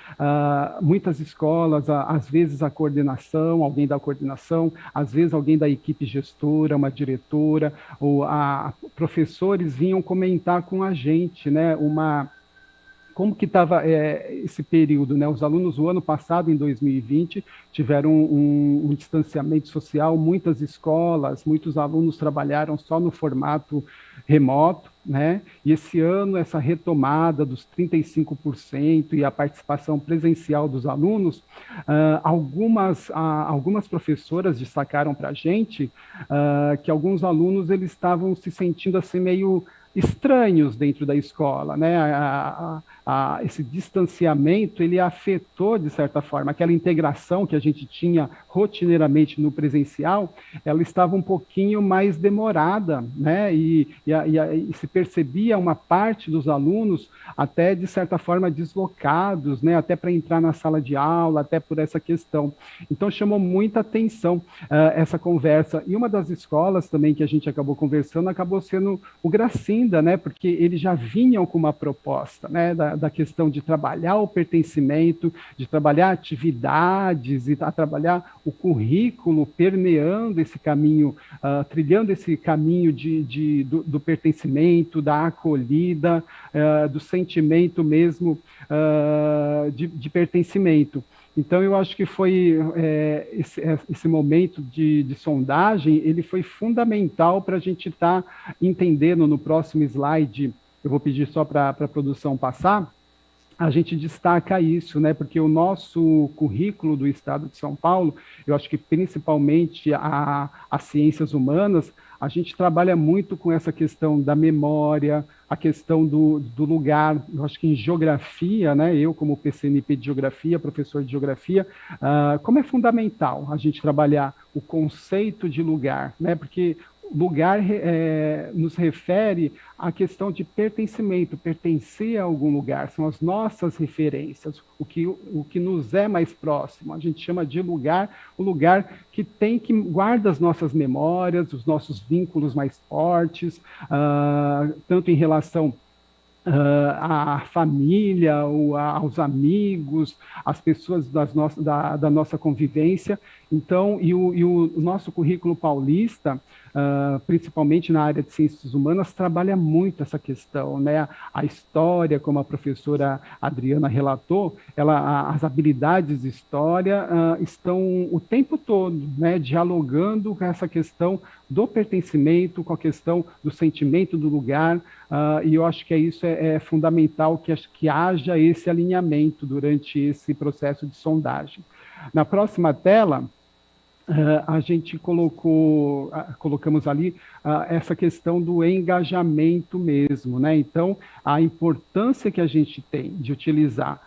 muitas escolas, às vezes a coordenação, alguém da coordenação, às vezes alguém da equipe gestora, uma diretora, ou professores vinham comentar com a gente, né, como que estava esse período, né? Os alunos, o ano passado, em 2020, tiveram um distanciamento social, muitas escolas, muitos alunos trabalharam só no formato remoto, né? E esse ano, essa retomada dos 35% e a participação presencial dos alunos, algumas professoras destacaram para a gente que alguns alunos eles estavam se sentindo assim meio estranhos dentro da escola, né? Esse distanciamento ele afetou de certa forma aquela integração que a gente tinha rotineiramente no presencial, ela estava um pouquinho mais demorada, né? E se percebia uma parte dos alunos até de certa forma deslocados, né? Até para entrar na sala de aula, até por essa questão. Então chamou muita atenção essa conversa. E uma das escolas também que a gente acabou conversando acabou sendo o Gracinda, né? Porque eles já vinham com uma proposta, né? Da questão de trabalhar o pertencimento, de trabalhar atividades e trabalhar o currículo permeando esse caminho, trilhando esse caminho do pertencimento, da acolhida, do sentimento mesmo de pertencimento. Então, eu acho que foi esse momento de sondagem, ele foi fundamental para a gente estar entendendo no próximo slide, eu vou pedir só para a produção passar, a gente destaca isso, né? Porque o nosso currículo do Estado de São Paulo, eu acho que principalmente as ciências humanas, a gente trabalha muito com essa questão da memória, a questão do lugar. Eu acho que em geografia, né? Eu como PCNP de geografia, professor de geografia, como é fundamental a gente trabalhar o conceito de lugar, né? Porque lugar nos refere à questão de pertencimento, pertencer a algum lugar, são as nossas referências, o que nos é mais próximo. A gente chama de lugar, o lugar que guarda as nossas memórias, os nossos vínculos mais fortes, tanto em relação à família, aos amigos, às pessoas da nossa convivência. Então, o nosso currículo paulista, principalmente na área de ciências humanas, trabalha muito essa questão, né? A história, como a professora Adriana relatou, as habilidades de história estão o tempo todo, né, dialogando com essa questão do pertencimento, com a questão do sentimento do lugar, e eu acho que isso é fundamental que haja esse alinhamento durante esse processo de sondagem. Na próxima tela, a gente colocamos ali essa questão do engajamento mesmo, né? Então, a importância que a gente tem de utilizar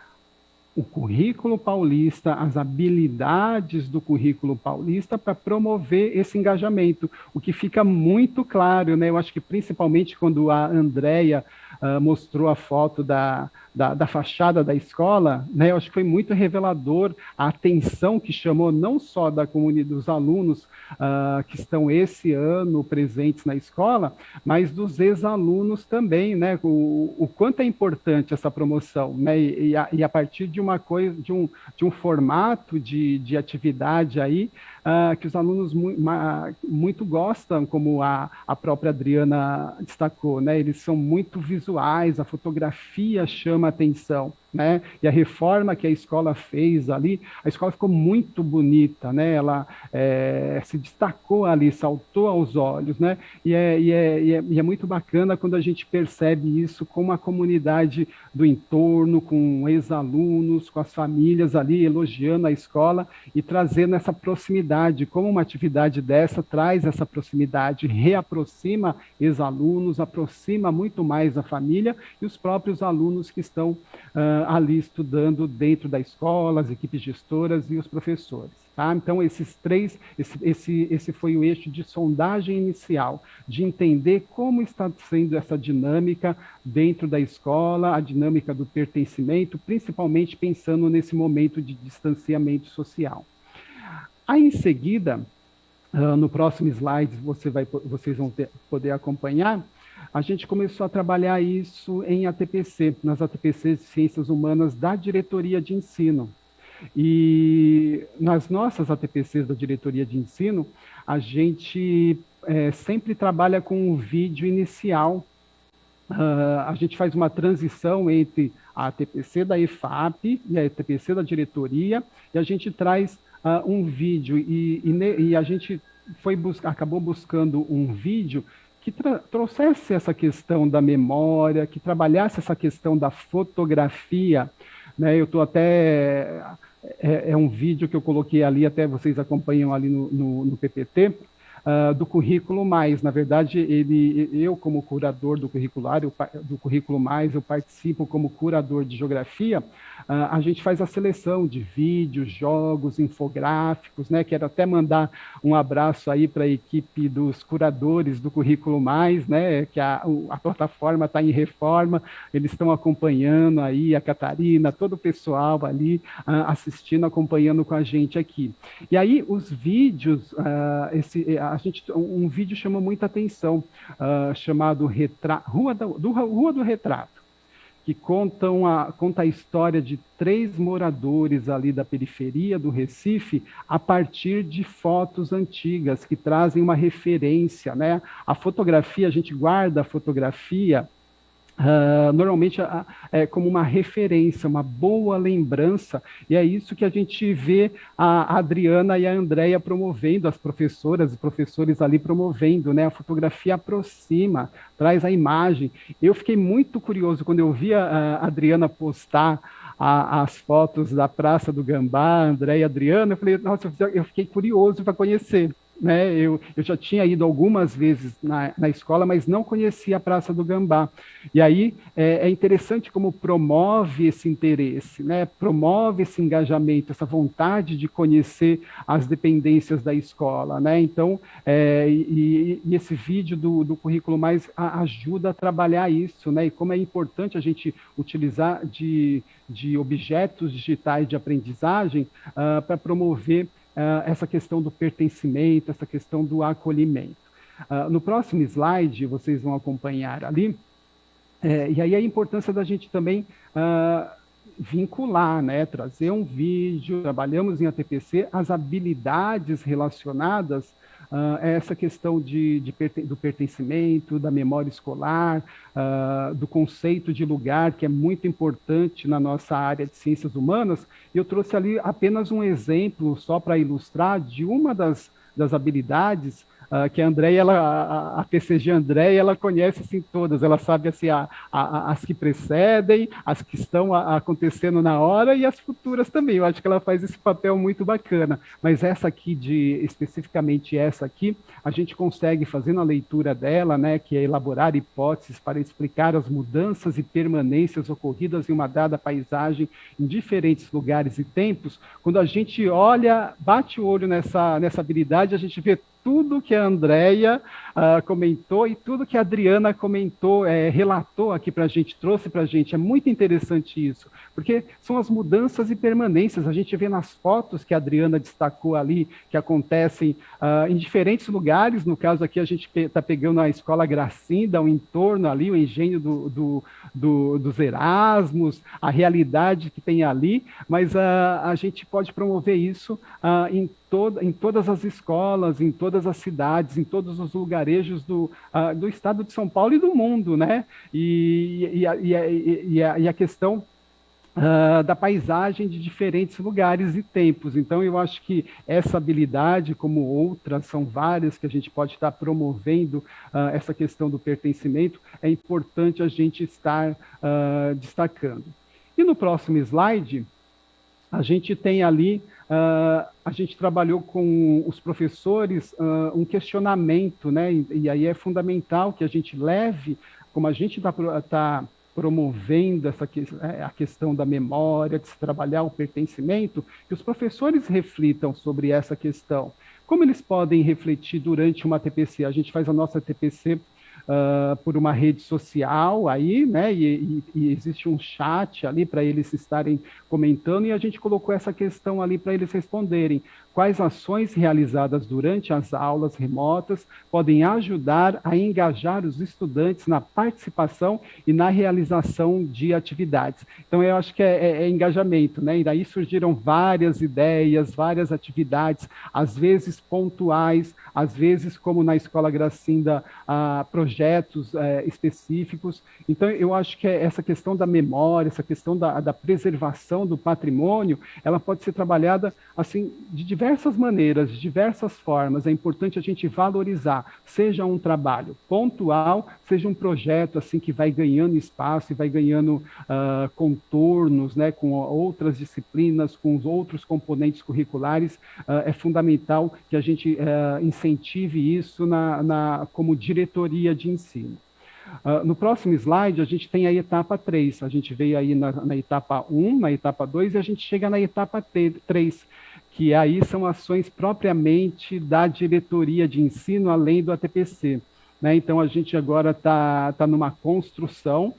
o currículo paulista, as habilidades do currículo paulista para promover esse engajamento, o que fica muito claro, né? Eu acho que principalmente quando a Andréia mostrou a foto da fachada da escola, né? Eu acho que foi muito revelador a atenção que chamou não só da comunidade dos alunos que estão esse ano presentes na escola, mas dos ex-alunos também, né? O quanto é importante essa promoção, né? E a partir de uma coisa, de um formato de atividade aí, que os alunos muito gostam, como a própria Adriana destacou, né? Eles são muito visuais, a fotografia chama atenção, né? E a reforma que a escola fez ali, a escola ficou muito bonita, né? Ela se destacou ali, saltou aos olhos, né? E é muito bacana quando a gente percebe isso com a comunidade do entorno, com ex-alunos, com as famílias ali elogiando a escola e trazendo essa proximidade. Como uma atividade dessa traz essa proximidade, reaproxima ex-alunos, aproxima muito mais a família e os próprios alunos que estão ali estudando dentro da escola, as equipes gestoras e os professores. Tá? Então, esse foi o eixo de sondagem inicial, de entender como está sendo essa dinâmica dentro da escola, a dinâmica do pertencimento, principalmente pensando nesse momento de distanciamento social. Aí, em seguida, no próximo slide, vocês vão poder acompanhar, a gente começou a trabalhar isso em ATPC, nas ATPCs de Ciências Humanas da Diretoria de Ensino. E nas nossas ATPCs da Diretoria de Ensino, a gente sempre trabalha com um vídeo inicial. A gente faz uma transição entre a ATPC da EFAP e a ATPC da diretoria, e a gente traz um vídeo, e a gente acabou buscando um vídeo que trouxesse essa questão da memória, que trabalhasse essa questão da fotografia, né? Eu estou até... É um vídeo que eu coloquei ali, até vocês acompanham ali no PPT, do Currículo Mais. Na verdade, eu como curador do Currículo Mais, eu participo como curador de geografia. A gente faz a seleção de vídeos, jogos, infográficos, né? Quero até mandar um abraço aí para a equipe dos curadores do Currículo Mais, né? Que a plataforma está em reforma, eles estão acompanhando aí, a Catarina, todo o pessoal ali assistindo, acompanhando com a gente aqui. E aí os vídeos, um vídeo chamou muita atenção, chamado Rua do Retrato, que conta a história de 3 moradores ali da periferia do Recife a partir de fotos antigas que trazem uma referência, né? A fotografia, a gente guarda a fotografia normalmente como uma referência, uma boa lembrança, e é isso que a gente vê a Adriana e a Andréia promovendo, as professoras e professores ali promovendo, né? A fotografia aproxima, traz a imagem. Eu fiquei muito curioso quando eu vi a Adriana postar as fotos da Praça do Gambá, Andréia e Adriana, eu falei, nossa, eu fiquei curioso para conhecer. Né? Eu já tinha ido algumas vezes na escola, mas não conhecia a Praça do Gambá. E aí é interessante como promove esse interesse, né? Promove esse engajamento, essa vontade de conhecer as dependências da escola. Né? Então, e esse vídeo do Currículo Mais ajuda a trabalhar isso, né? E como é importante a gente utilizar de objetos digitais de aprendizagem para promover essa questão do pertencimento, essa questão do acolhimento. No próximo slide, vocês vão acompanhar ali, e aí a importância da gente também vincular, né, trazer um vídeo, trabalhamos em ATPC, as habilidades relacionadas a essa questão do pertencimento, da memória escolar, do conceito de lugar, que é muito importante na nossa área de ciências humanas. E eu trouxe ali apenas um exemplo, só para ilustrar, de uma das habilidades que a Andréia, a TCG Andréia, ela conhece assim todas, ela sabe assim, as que precedem, as que estão acontecendo na hora e as futuras também. Eu acho que ela faz esse papel muito bacana, mas essa aqui, especificamente essa aqui, a gente consegue, fazendo a leitura dela, né, que é elaborar hipóteses para explicar as mudanças e permanências ocorridas em uma dada paisagem em diferentes lugares e tempos. Quando a gente olha, bate o olho nessa habilidade, a gente vê tudo que a Andréia comentou e tudo que a Adriana comentou, relatou aqui para a gente, trouxe para a gente. É muito interessante isso, porque são as mudanças e permanências. A gente vê nas fotos que a Adriana destacou ali, que acontecem em diferentes lugares. No caso aqui, a gente está pegando a Escola Gracinda, o entorno ali, o engenho dos Erasmos, a realidade que tem ali, mas a gente pode promover isso em todas as escolas, em todas as cidades, em todos os lugarejos do estado de São Paulo e do mundo, né? E a questão da paisagem de diferentes lugares e tempos. Então, eu acho que essa habilidade, como outras, são várias que a gente pode estar promovendo essa questão do pertencimento, é importante a gente estar destacando. E no próximo slide, a gente tem ali, a gente trabalhou com os professores um questionamento, né? E aí é fundamental que a gente leve, como a gente está promovendo a questão da memória, de se trabalhar o pertencimento, que os professores reflitam sobre essa questão. Como eles podem refletir durante uma TPC? A gente faz a nossa TPC por uma rede social aí, né? E existe um chat ali para eles estarem comentando, e a gente colocou essa questão ali para eles responderem. Quais ações realizadas durante as aulas remotas podem ajudar a engajar os estudantes na participação e na realização de atividades? Então, eu acho que é engajamento, né? E daí surgiram várias ideias, várias atividades, às vezes pontuais, às vezes, como na Escola Gracinda, projetos projetos específicos. Então, eu acho que essa questão da memória, essa questão da preservação do patrimônio, ela pode ser trabalhada assim de diversas maneiras, de diversas formas. É importante a gente valorizar, seja um trabalho pontual, seja um projeto assim que vai ganhando espaço e vai ganhando contornos, né, com outras disciplinas, com os outros componentes curriculares. É fundamental que a gente incentive isso como diretoria de ensino. No próximo slide, a gente tem a etapa 3. A gente veio aí na etapa 1, na etapa 2, e a gente chega na etapa 3, que aí são ações propriamente da diretoria de ensino, além do ATPC. Né? Então, a gente agora está numa construção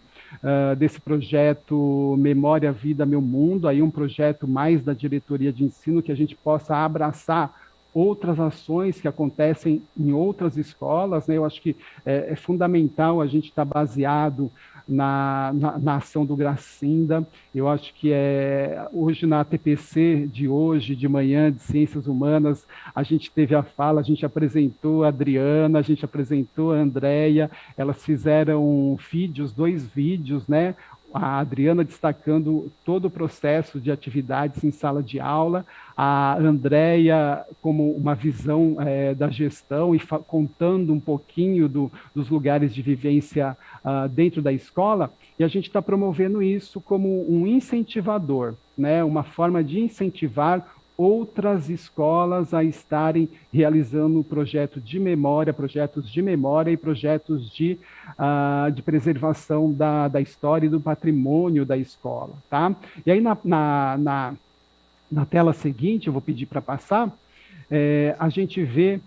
desse projeto Memória, Vida, Meu Mundo, aí um projeto mais da diretoria de ensino, que a gente possa abraçar outras ações que acontecem em outras escolas, né? Eu acho que é fundamental a gente estar baseado na ação do Gracinda. Eu acho que hoje na TPC de hoje, de manhã, de Ciências Humanas, a gente teve a fala, a gente apresentou a Adriana, a gente apresentou a Andréia, elas fizeram dois vídeos, né? A Adriana destacando todo o processo de atividades em sala de aula, a Andréia como uma visão da gestão e contando um pouquinho dos lugares de vivência dentro da escola, e a gente está promovendo isso como um incentivador, né? Uma forma de incentivar outras escolas a estarem realizando projetos de memória e projetos de preservação da história e do patrimônio da escola, tá? E aí na tela seguinte, eu vou pedir para passar, a gente vê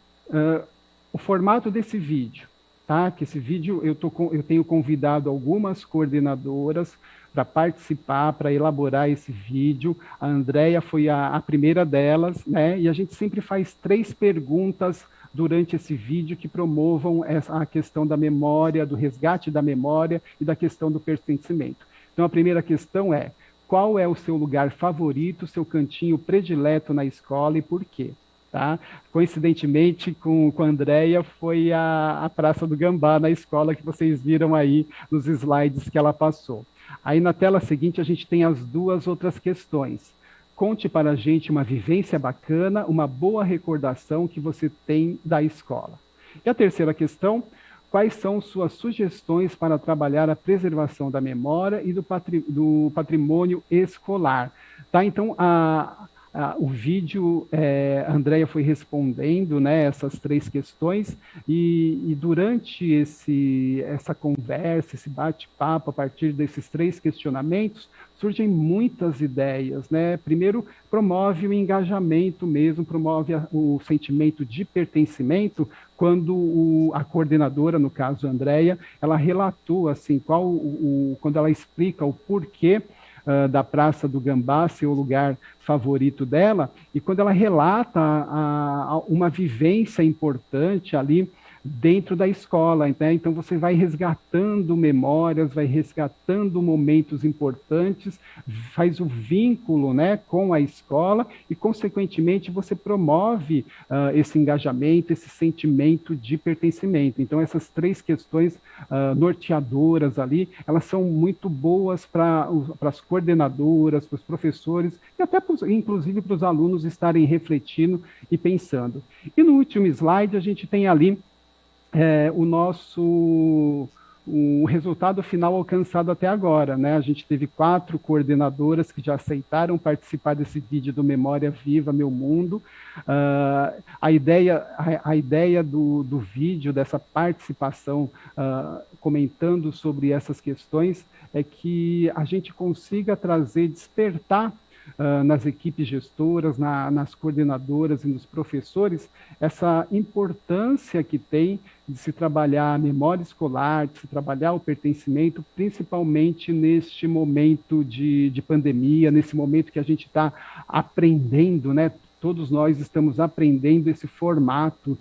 o formato desse vídeo, tá? Que esse vídeo eu tenho convidado algumas coordenadoras para participar, para elaborar esse vídeo. A Andréia foi a primeira delas, né? E a gente sempre faz 3 perguntas durante esse vídeo que promovam a questão da memória, do resgate da memória e da questão do pertencimento. Então, a primeira questão é: qual é o seu lugar favorito, seu cantinho predileto na escola e por quê? Tá? Coincidentemente, com a Andréia, foi a Praça do Gambá na escola que vocês viram aí nos slides que ela passou. Aí na tela seguinte a gente tem as 2 outras questões. Conte para a gente uma vivência bacana, uma boa recordação que você tem da escola. E a terceira questão: quais são suas sugestões para trabalhar a preservação da memória e do patrimônio escolar? Tá? Então, o vídeo, a Andréia foi respondendo, né, essas 3 questões, e durante essa conversa, esse bate-papo, a partir desses 3 questionamentos, surgem muitas ideias, né? Primeiro, promove o engajamento mesmo, promove o sentimento de pertencimento, quando a coordenadora, no caso a Andréia, ela relatou assim, quando ela explica o porquê da Praça do Gambá ser o lugar favorito dela, e quando ela relata uma vivência importante ali dentro da escola, né? Então você vai resgatando memórias, vai resgatando momentos importantes, faz o vínculo, né, com a escola e, consequentemente, você promove esse engajamento, esse sentimento de pertencimento. Então essas 3 questões norteadoras ali, elas são muito boas para as coordenadoras, para os professores e até, inclusive, para os alunos estarem refletindo e pensando. E no último slide a gente tem ali o resultado final alcançado até agora, né? A gente teve 4 coordenadoras que já aceitaram participar desse vídeo do Memória Viva, Meu Mundo. A ideia do vídeo, dessa participação, comentando sobre essas questões, é que a gente consiga despertar nas equipes gestoras, nas coordenadoras e nos professores, essa importância que tem de se trabalhar a memória escolar, de se trabalhar o pertencimento, principalmente neste momento de pandemia, nesse momento que a gente está aprendendo, né? Todos nós estamos aprendendo esse formato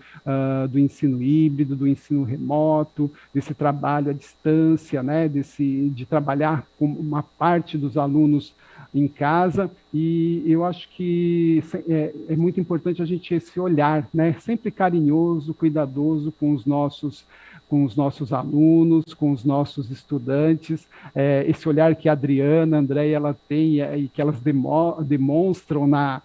do ensino híbrido, do ensino remoto, desse trabalho à distância, né? De trabalhar com uma parte dos alunos em casa, e eu acho que é muito importante a gente esse olhar, né, sempre carinhoso, cuidadoso com com os nossos alunos, com os nossos estudantes, esse olhar que a Adriana, a Andréia, ela tem e que elas demonstram na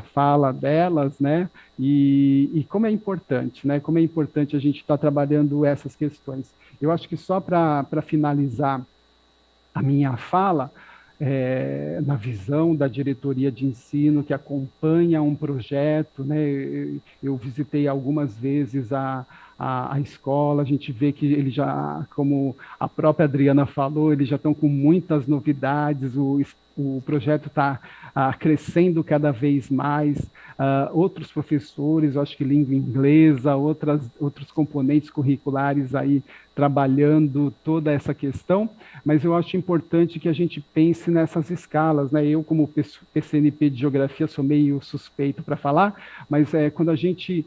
fala delas, né? E como é importante, né? Como é importante a gente estar trabalhando essas questões. Eu acho que só para finalizar a minha fala, na visão da diretoria de ensino que acompanha um projeto, né? Eu visitei algumas vezes a escola, a gente vê que ele já, como a própria Adriana falou, eles já estão com muitas novidades, o projeto está crescendo cada vez mais, outros professores, eu acho que língua inglesa, outros componentes curriculares aí trabalhando toda essa questão, mas eu acho importante que a gente pense nessas escalas, né? Eu, como PCNP de Geografia, sou meio suspeito para falar, mas quando a gente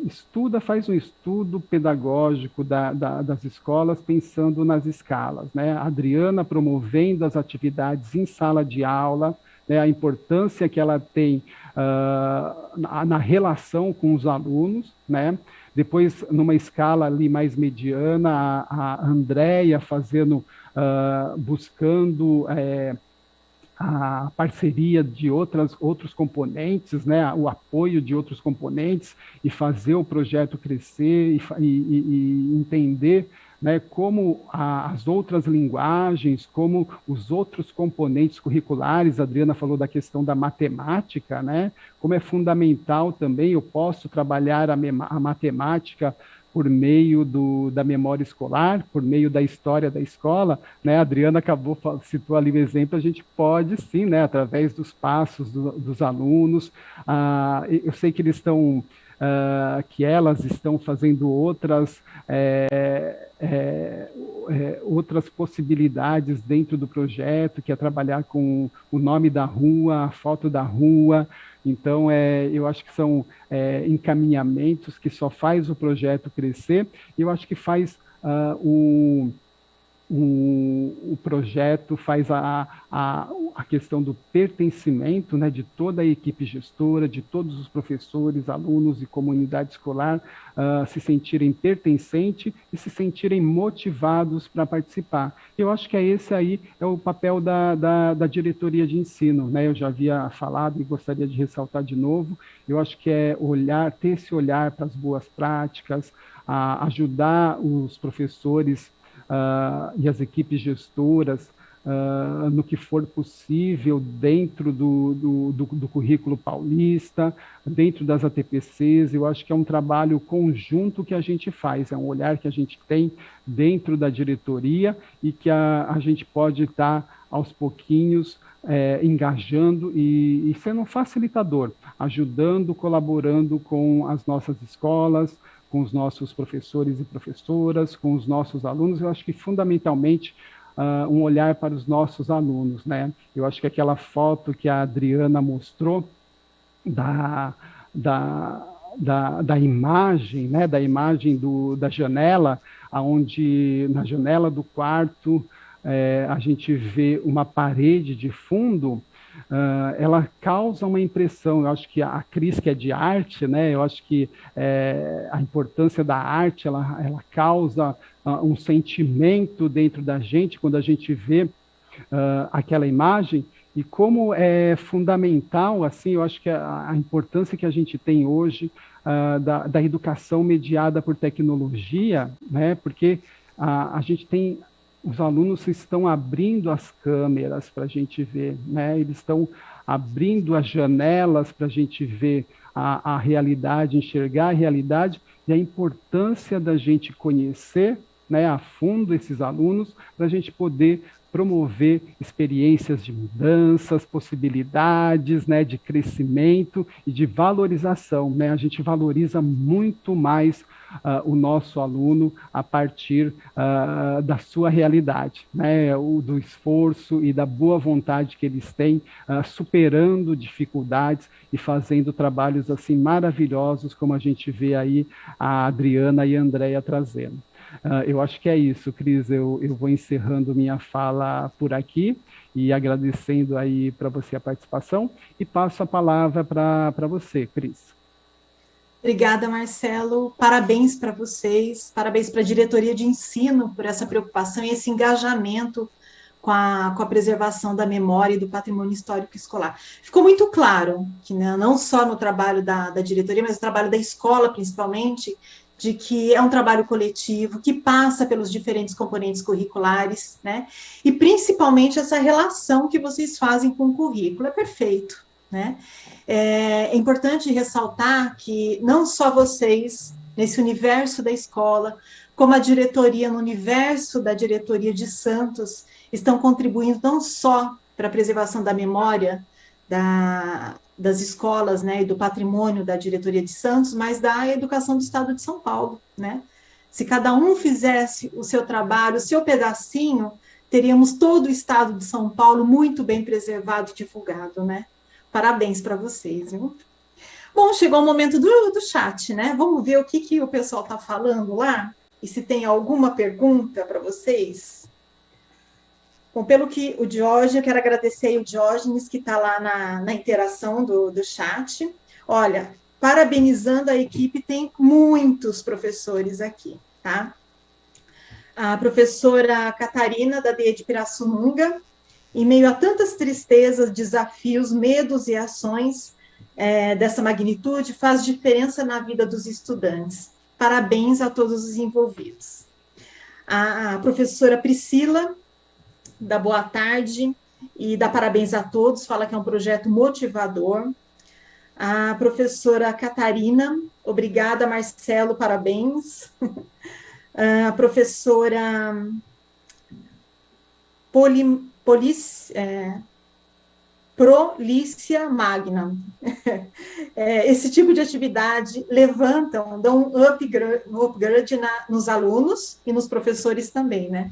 estuda, faz um estudo pedagógico das escolas pensando nas escalas, né? A Adriana promovendo as atividades em sala de aula, né? A importância que ela tem na relação com os alunos, né? Depois, numa escala ali mais mediana, a Andréia buscando a parceria de outros componentes, né, o apoio de outros componentes e fazer o projeto crescer e entender, né, como as outras linguagens, como os outros componentes curriculares, a Adriana falou da questão da matemática, né, como é fundamental também, eu posso trabalhar a matemática por meio da memória escolar, por meio da história da escola, né? A Adriana citou ali o exemplo, a gente pode sim, né, através dos passos dos alunos, eu sei que elas estão fazendo outras possibilidades dentro do projeto, que é trabalhar com o nome da rua, a foto da rua. Então, eu acho que são encaminhamentos que só faz o projeto crescer, e eu acho que faz o projeto, faz a questão do pertencimento, né, de toda a equipe gestora, de todos os professores, alunos e comunidade escolar se sentirem pertencentes e se sentirem motivados para participar. Eu acho que esse aí é o papel da diretoria de ensino, né? Eu já havia falado e gostaria de ressaltar de novo. Eu acho que é ter esse olhar para as boas práticas, ajudar os professores e as equipes gestoras no que for possível dentro do currículo paulista, dentro das ATPCs. Eu acho que é um trabalho conjunto que a gente faz, é um olhar que a gente tem dentro da diretoria e que a gente pode estar aos pouquinhos engajando e sendo um facilitador, ajudando, colaborando com as nossas escolas, com os nossos professores e professoras, com os nossos alunos. Eu acho que fundamentalmente um olhar para os nossos alunos, né? Eu acho que aquela foto que a Adriana mostrou da imagem, né? Da imagem da janela, onde na janela do quarto a gente vê uma parede de fundo. Ela causa uma impressão. Eu acho que a Cris, que é de arte, né, eu acho que a importância da arte, ela causa um sentimento dentro da gente, quando a gente vê aquela imagem, e como é fundamental, assim, eu acho que a importância que a gente tem hoje da educação mediada por tecnologia, né, porque a gente tem... Os alunos estão abrindo as câmeras para a gente ver, né? Eles estão abrindo as janelas para a gente ver a realidade, enxergar a realidade, e a importância da gente conhecer, né, a fundo esses alunos, para a gente poder promover experiências de mudanças, possibilidades, né, de crescimento e de valorização, né? A gente valoriza muito mais o nosso aluno a partir da sua realidade, né? Do esforço e da boa vontade que eles têm, superando dificuldades e fazendo trabalhos assim maravilhosos, como a gente vê aí a Adriana e a Andréia trazendo. Eu acho que é isso, Cris. Eu vou encerrando minha fala por aqui e agradecendo aí para você a participação, e passo a palavra para você, Cris. Obrigada, Marcelo. Parabéns para vocês, parabéns para a diretoria de ensino por essa preocupação e esse engajamento com a preservação da memória e do patrimônio histórico escolar. Ficou muito claro que, né, não só no trabalho da diretoria, mas no trabalho da escola, principalmente, de que é um trabalho coletivo, que passa pelos diferentes componentes curriculares, né? E principalmente essa relação que vocês fazem com o currículo. É perfeito, né? É importante ressaltar que não só vocês, nesse universo da escola, como a diretoria, no universo da diretoria de Santos, estão contribuindo não só para a preservação da memória das escolas, né, e do patrimônio da diretoria de Santos, mas da educação do estado de São Paulo, né? Se cada um fizesse o seu trabalho, o seu pedacinho, teríamos todo o estado de São Paulo muito bem preservado e divulgado, né? Parabéns para vocês, viu? Bom, chegou o momento do chat, né? Vamos ver o que o pessoal está falando lá e se tem alguma pergunta para vocês. Bom, pelo que o Diógenes, eu quero agradecer o Diógenes, que está lá na interação do chat. Olha, parabenizando a equipe, tem muitos professores aqui, tá? A professora Catarina, da DE de Pirassununga, em meio a tantas tristezas, desafios, medos e ações dessa magnitude, faz diferença na vida dos estudantes. Parabéns a todos os envolvidos. A professora Priscila, da boa tarde e dá parabéns a todos, fala que é um projeto motivador. A professora Catarina, obrigada, Marcelo, parabéns. A professora Prolícia Magna. Esse tipo de atividade dão um upgrade nos alunos e nos professores também, né?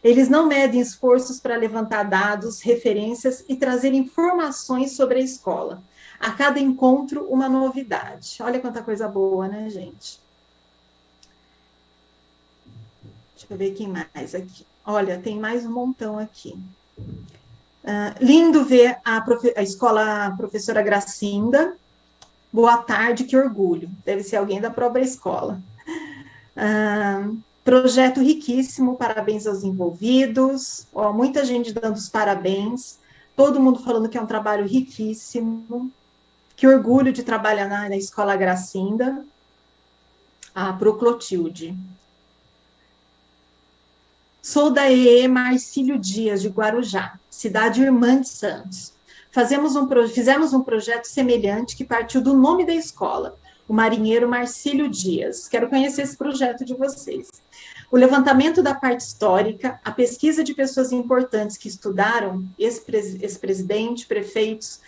Eles não medem esforços para levantar dados, referências e trazer informações sobre a escola. A cada encontro, uma novidade. Olha quanta coisa boa, né, gente? Deixa eu ver quem mais aqui. Olha, tem mais um montão aqui. Lindo ver a escola professora Gracinda. Boa tarde, que orgulho. Deve ser alguém da própria escola. Projeto riquíssimo, parabéns aos envolvidos. Ó, muita gente dando os parabéns. Todo mundo falando que é um trabalho riquíssimo. Que orgulho de trabalhar na escola Gracinda. Pro Clotilde. Sou da EE Marcílio Dias, de Guarujá, cidade irmã de Santos. Fizemos um projeto semelhante que partiu do nome da escola, o marinheiro Marcílio Dias. Quero conhecer esse projeto de vocês. O levantamento da parte histórica, a pesquisa de pessoas importantes que estudaram, ex-presidente, prefeitos,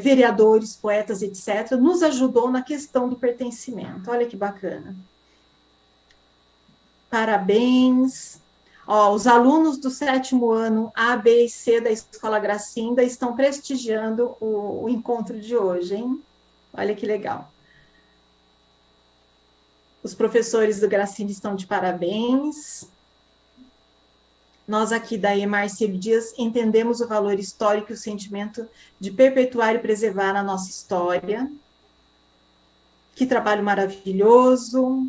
vereadores, poetas, etc., nos ajudou na questão do pertencimento. Olha que bacana. Parabéns. Ó, os alunos do 7º ano A, B e C da Escola Gracinda estão prestigiando o encontro de hoje, hein? Olha que legal. Os professores do Gracinda estão de parabéns. Nós aqui da Marcílio Dias entendemos o valor histórico e o sentimento de perpetuar e preservar a nossa história. Que trabalho maravilhoso.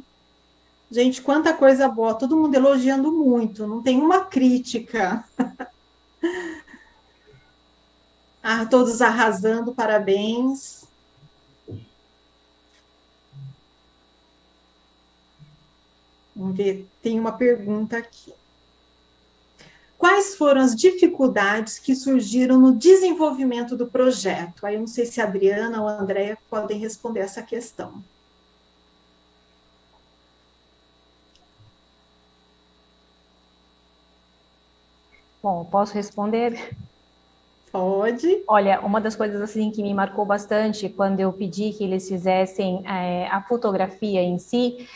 Gente, quanta coisa boa, todo mundo elogiando muito, não tem uma crítica. Todos arrasando, parabéns. Vamos ver, tem uma pergunta aqui. Quais foram as dificuldades que surgiram no desenvolvimento do projeto? Aí eu não sei se a Adriana ou a Andréia podem responder essa questão. Bom, posso responder? Pode. Olha, uma das coisas assim que me marcou bastante quando eu pedi que eles fizessem a fotografia em si,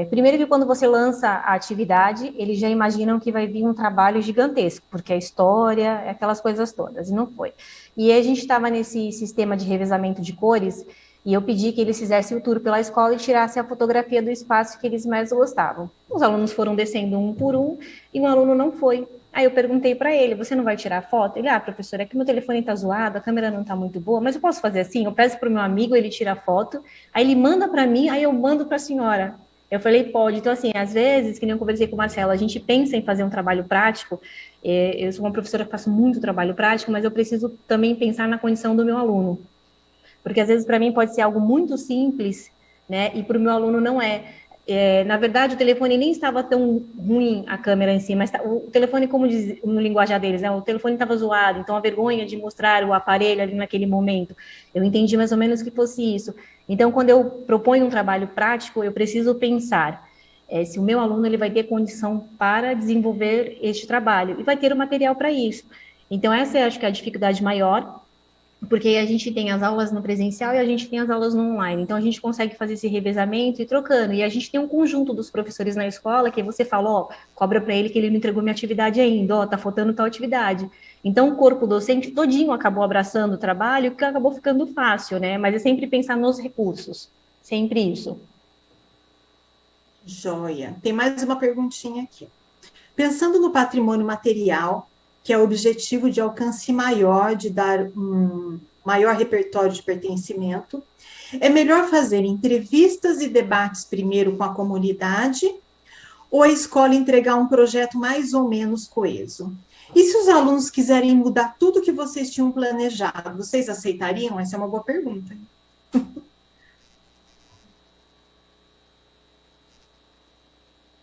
primeiro que quando você lança a atividade, eles já imaginam que vai vir um trabalho gigantesco, porque a história, aquelas coisas todas, e não foi. E aí a gente estava nesse sistema de revezamento de cores, e eu pedi que eles fizessem o tour pela escola e tirassem a fotografia do espaço que eles mais gostavam. Os alunos foram descendo um por um, e um aluno não foi. Aí eu perguntei para ele, você não vai tirar foto? Ele, professora, é que meu telefone tá zoado, a câmera não tá muito boa, mas eu posso fazer assim? Eu peço pro meu amigo, ele tira a foto, aí ele manda para mim, aí eu mando para a senhora. Eu falei, pode. Então, assim, às vezes, que nem eu conversei com o Marcelo, a gente pensa em fazer um trabalho prático. Eu sou uma professora que faço muito trabalho prático, mas eu preciso também pensar na condição do meu aluno. Porque, às vezes, para mim pode ser algo muito simples, né? E para o meu aluno não é. Na verdade, o telefone nem estava tão ruim, a câmera em si, mas o telefone, como diz no linguajar deles, né? O telefone estava zoado, então a vergonha de mostrar o aparelho ali naquele momento. Eu entendi mais ou menos que fosse isso. Então, quando eu proponho um trabalho prático, eu preciso pensar se o meu aluno ele vai ter condição para desenvolver este trabalho e vai ter o material para isso. Então, essa é, acho que, a dificuldade maior, porque a gente tem as aulas no presencial e a gente tem as aulas no online. Então, a gente consegue fazer esse revezamento e trocando. E a gente tem um conjunto dos professores na escola que você fala, cobra para ele que ele não entregou minha atividade ainda, tá faltando tal atividade. Então, o corpo docente todinho acabou abraçando o trabalho, que acabou ficando fácil, né? Mas é sempre pensar nos recursos. Sempre isso. Joia. Tem mais uma perguntinha aqui. Pensando no patrimônio material, que é o objetivo de alcance maior, de dar um maior repertório de pertencimento, é melhor fazer entrevistas e debates primeiro com a comunidade ou a escola entregar um projeto mais ou menos coeso? E se os alunos quiserem mudar tudo que vocês tinham planejado, vocês aceitariam? Essa é uma boa pergunta.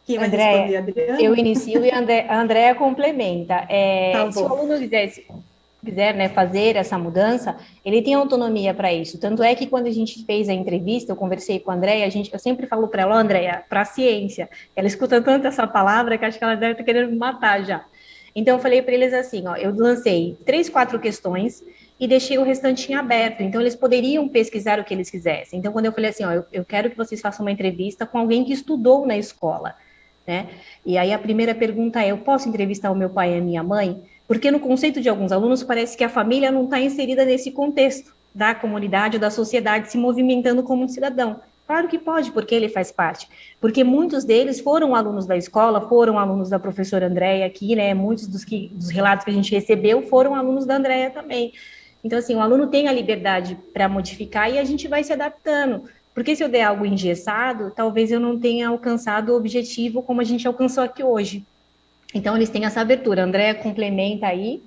Quem vai responder, Adriana? Eu inicio e a Andréa complementa. Tá se o aluno quiser, né, fazer essa mudança, ele tem autonomia para isso. Tanto é que quando a gente fez a entrevista, eu conversei com a Andréa, eu sempre falo para ela, Andréa, para a ciência. Ela escuta tanto essa palavra que acho que ela deve estar querendo me matar já. Então, eu falei para eles assim, eu lancei 3, 4 questões e deixei o restante em aberto. Então, eles poderiam pesquisar o que eles quisessem. Então, quando eu falei assim, eu quero que vocês façam uma entrevista com alguém que estudou na escola, né? E aí a primeira pergunta é, eu posso entrevistar o meu pai e a minha mãe? Porque no conceito de alguns alunos parece que a família não está inserida nesse contexto da comunidade ou da sociedade se movimentando como um cidadão. Claro que pode, porque ele faz parte. Porque muitos deles foram alunos da escola, foram alunos da professora Andréia aqui, né? Muitos dos relatos que a gente recebeu foram alunos da Andréia também. Então, assim, o aluno tem a liberdade para modificar e a gente vai se adaptando. Porque se eu der algo engessado, talvez eu não tenha alcançado o objetivo como a gente alcançou aqui hoje. Então, eles têm essa abertura. Andréa, complementa aí.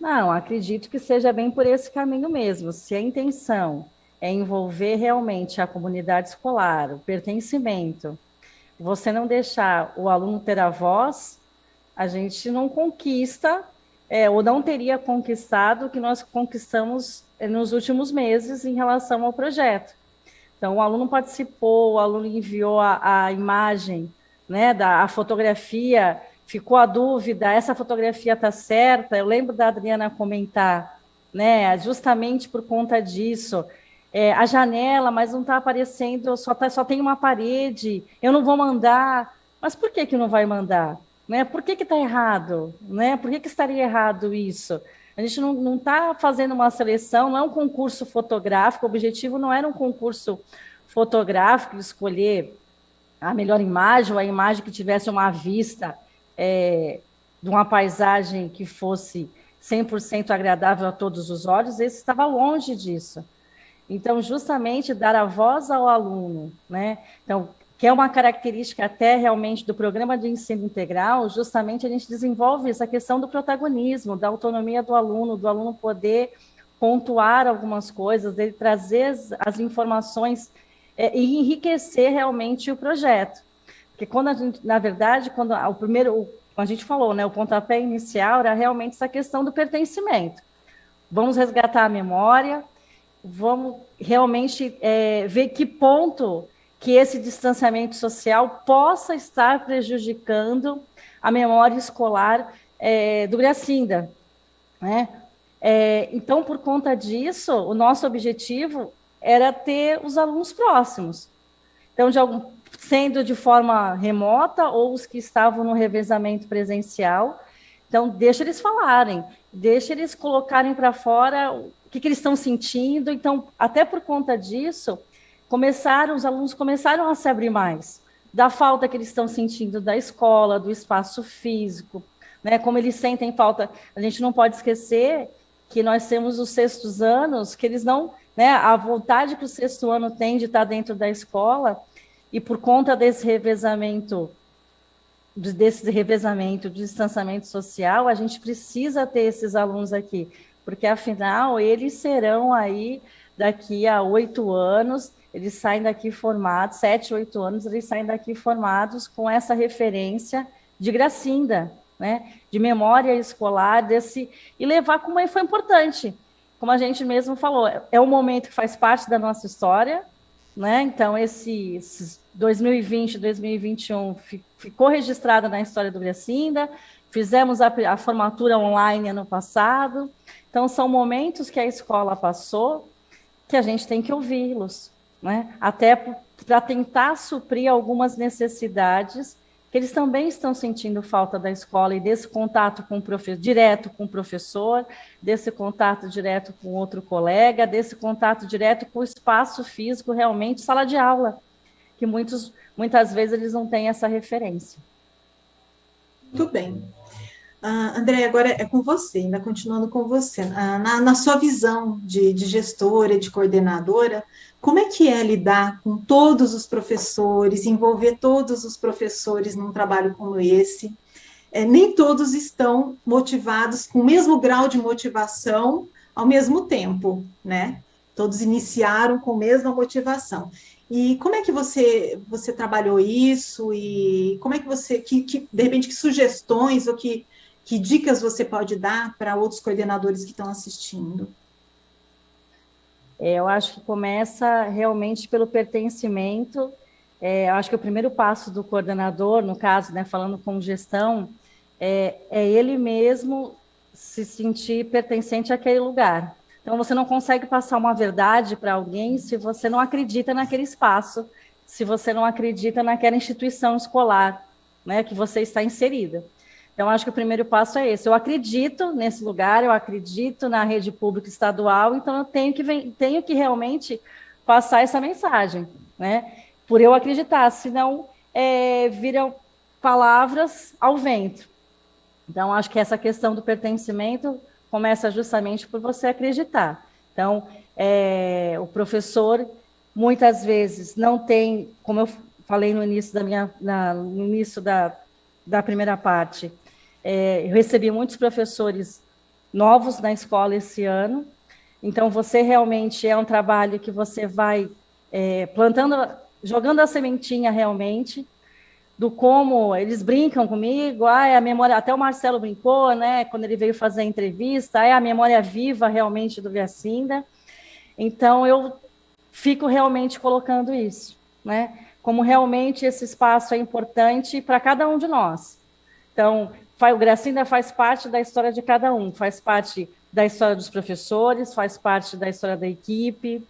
Não, acredito que seja bem por esse caminho mesmo. Se a intenção é envolver realmente a comunidade escolar, o pertencimento, você não deixar o aluno ter a voz, a gente não conquista, ou não teria conquistado o que nós conquistamos nos últimos meses em relação ao projeto. Então, o aluno participou, o aluno enviou a imagem, né, a fotografia, ficou a dúvida, essa fotografia está certa? Eu lembro da Adriana comentar, né, justamente por conta disso, a janela, mas não está aparecendo, só tem uma parede, eu não vou mandar. Mas por que não vai mandar? Né? Por que está errado? Né? Por que estaria errado isso? A gente não está fazendo uma seleção, não é um concurso fotográfico, o objetivo não era um concurso fotográfico, escolher a melhor imagem, ou a imagem que tivesse uma vista de uma paisagem que fosse 100% agradável a todos os olhos, esse estava longe disso. Então, justamente, dar a voz ao aluno, né? Então, que é uma característica até realmente do programa de ensino integral, justamente a gente desenvolve essa questão do protagonismo, da autonomia do aluno poder pontuar algumas coisas, ele trazer as informações e enriquecer realmente o projeto. Porque quando a gente, na verdade, quando a gente falou, né, o pontapé inicial era realmente essa questão do pertencimento. Vamos resgatar a memória, vamos realmente ver que ponto que esse distanciamento social possa estar prejudicando a memória escolar do Gracinda, né? Então, por conta disso, o nosso objetivo era ter os alunos próximos. Então, sendo de forma remota ou os que estavam no revezamento presencial. Então, deixa eles falarem, deixa eles colocarem para fora o que eles estão sentindo. Então, até por conta disso, os alunos começaram a se abrir mais, da falta que eles estão sentindo da escola, do espaço físico, né? Como eles sentem falta. A gente não pode esquecer que nós temos os sextos anos, que eles não, né? A vontade que o sexto ano tem de estar dentro da escola, e por conta desse revezamento, do distanciamento social, a gente precisa ter esses alunos aqui, porque afinal eles serão aí daqui a 8 anos, eles saem daqui formados, 7, 8 anos, eles saem daqui formados com essa referência de Gracinda, né? De memória escolar, e levar como foi importante, como a gente mesmo falou, é um momento que faz parte da nossa história, né? Então, esses 2020, 2021 ficou registrado na história do Gracinda, fizemos a formatura online ano passado, então são momentos que a escola passou que a gente tem que ouvi-los, né? Até para tentar suprir algumas necessidades que eles também estão sentindo falta da escola e desse contato direto com o professor, desse contato direto com outro colega, desse contato direto com o espaço físico, realmente, sala de aula, que muitas vezes eles não têm essa referência. Muito bem. André, agora é com você, ainda continuando com você. Na sua visão de gestora, de coordenadora, como é que é lidar com todos os professores, envolver todos os professores num trabalho como esse? Nem todos estão motivados com o mesmo grau de motivação ao mesmo tempo, né? Todos iniciaram com a mesma motivação. E como é que você trabalhou isso? E como é que você, de repente, que sugestões ou que dicas você pode dar para outros coordenadores que estão assistindo? Eu acho que começa realmente pelo pertencimento. Eu acho que o primeiro passo do coordenador, no caso, né, falando com gestão, é ele mesmo se sentir pertencente àquele lugar. Então, você não consegue passar uma verdade para alguém se você não acredita naquele espaço, se você não acredita naquela instituição escolar, né, que você está inserida. Então, acho que o primeiro passo é esse. Eu acredito nesse lugar, eu acredito na rede pública estadual, então eu tenho que realmente passar essa mensagem, né? Por eu acreditar, senão viram palavras ao vento. Então, acho que essa questão do pertencimento começa justamente por você acreditar. Então, o professor, muitas vezes, não tem, como eu falei no início no início da primeira parte, eu recebi muitos professores novos na escola esse ano, então você realmente é um trabalho que você vai plantando, jogando a sementinha realmente, do como eles brincam comigo, a memória, até o Marcelo brincou, né, quando ele veio fazer a entrevista, a memória viva realmente do Gracinda, então eu fico realmente colocando isso, né, como realmente esse espaço é importante para cada um de nós. Então, o Gracinda faz parte da história de cada um, faz parte da história dos professores, faz parte da história da equipe,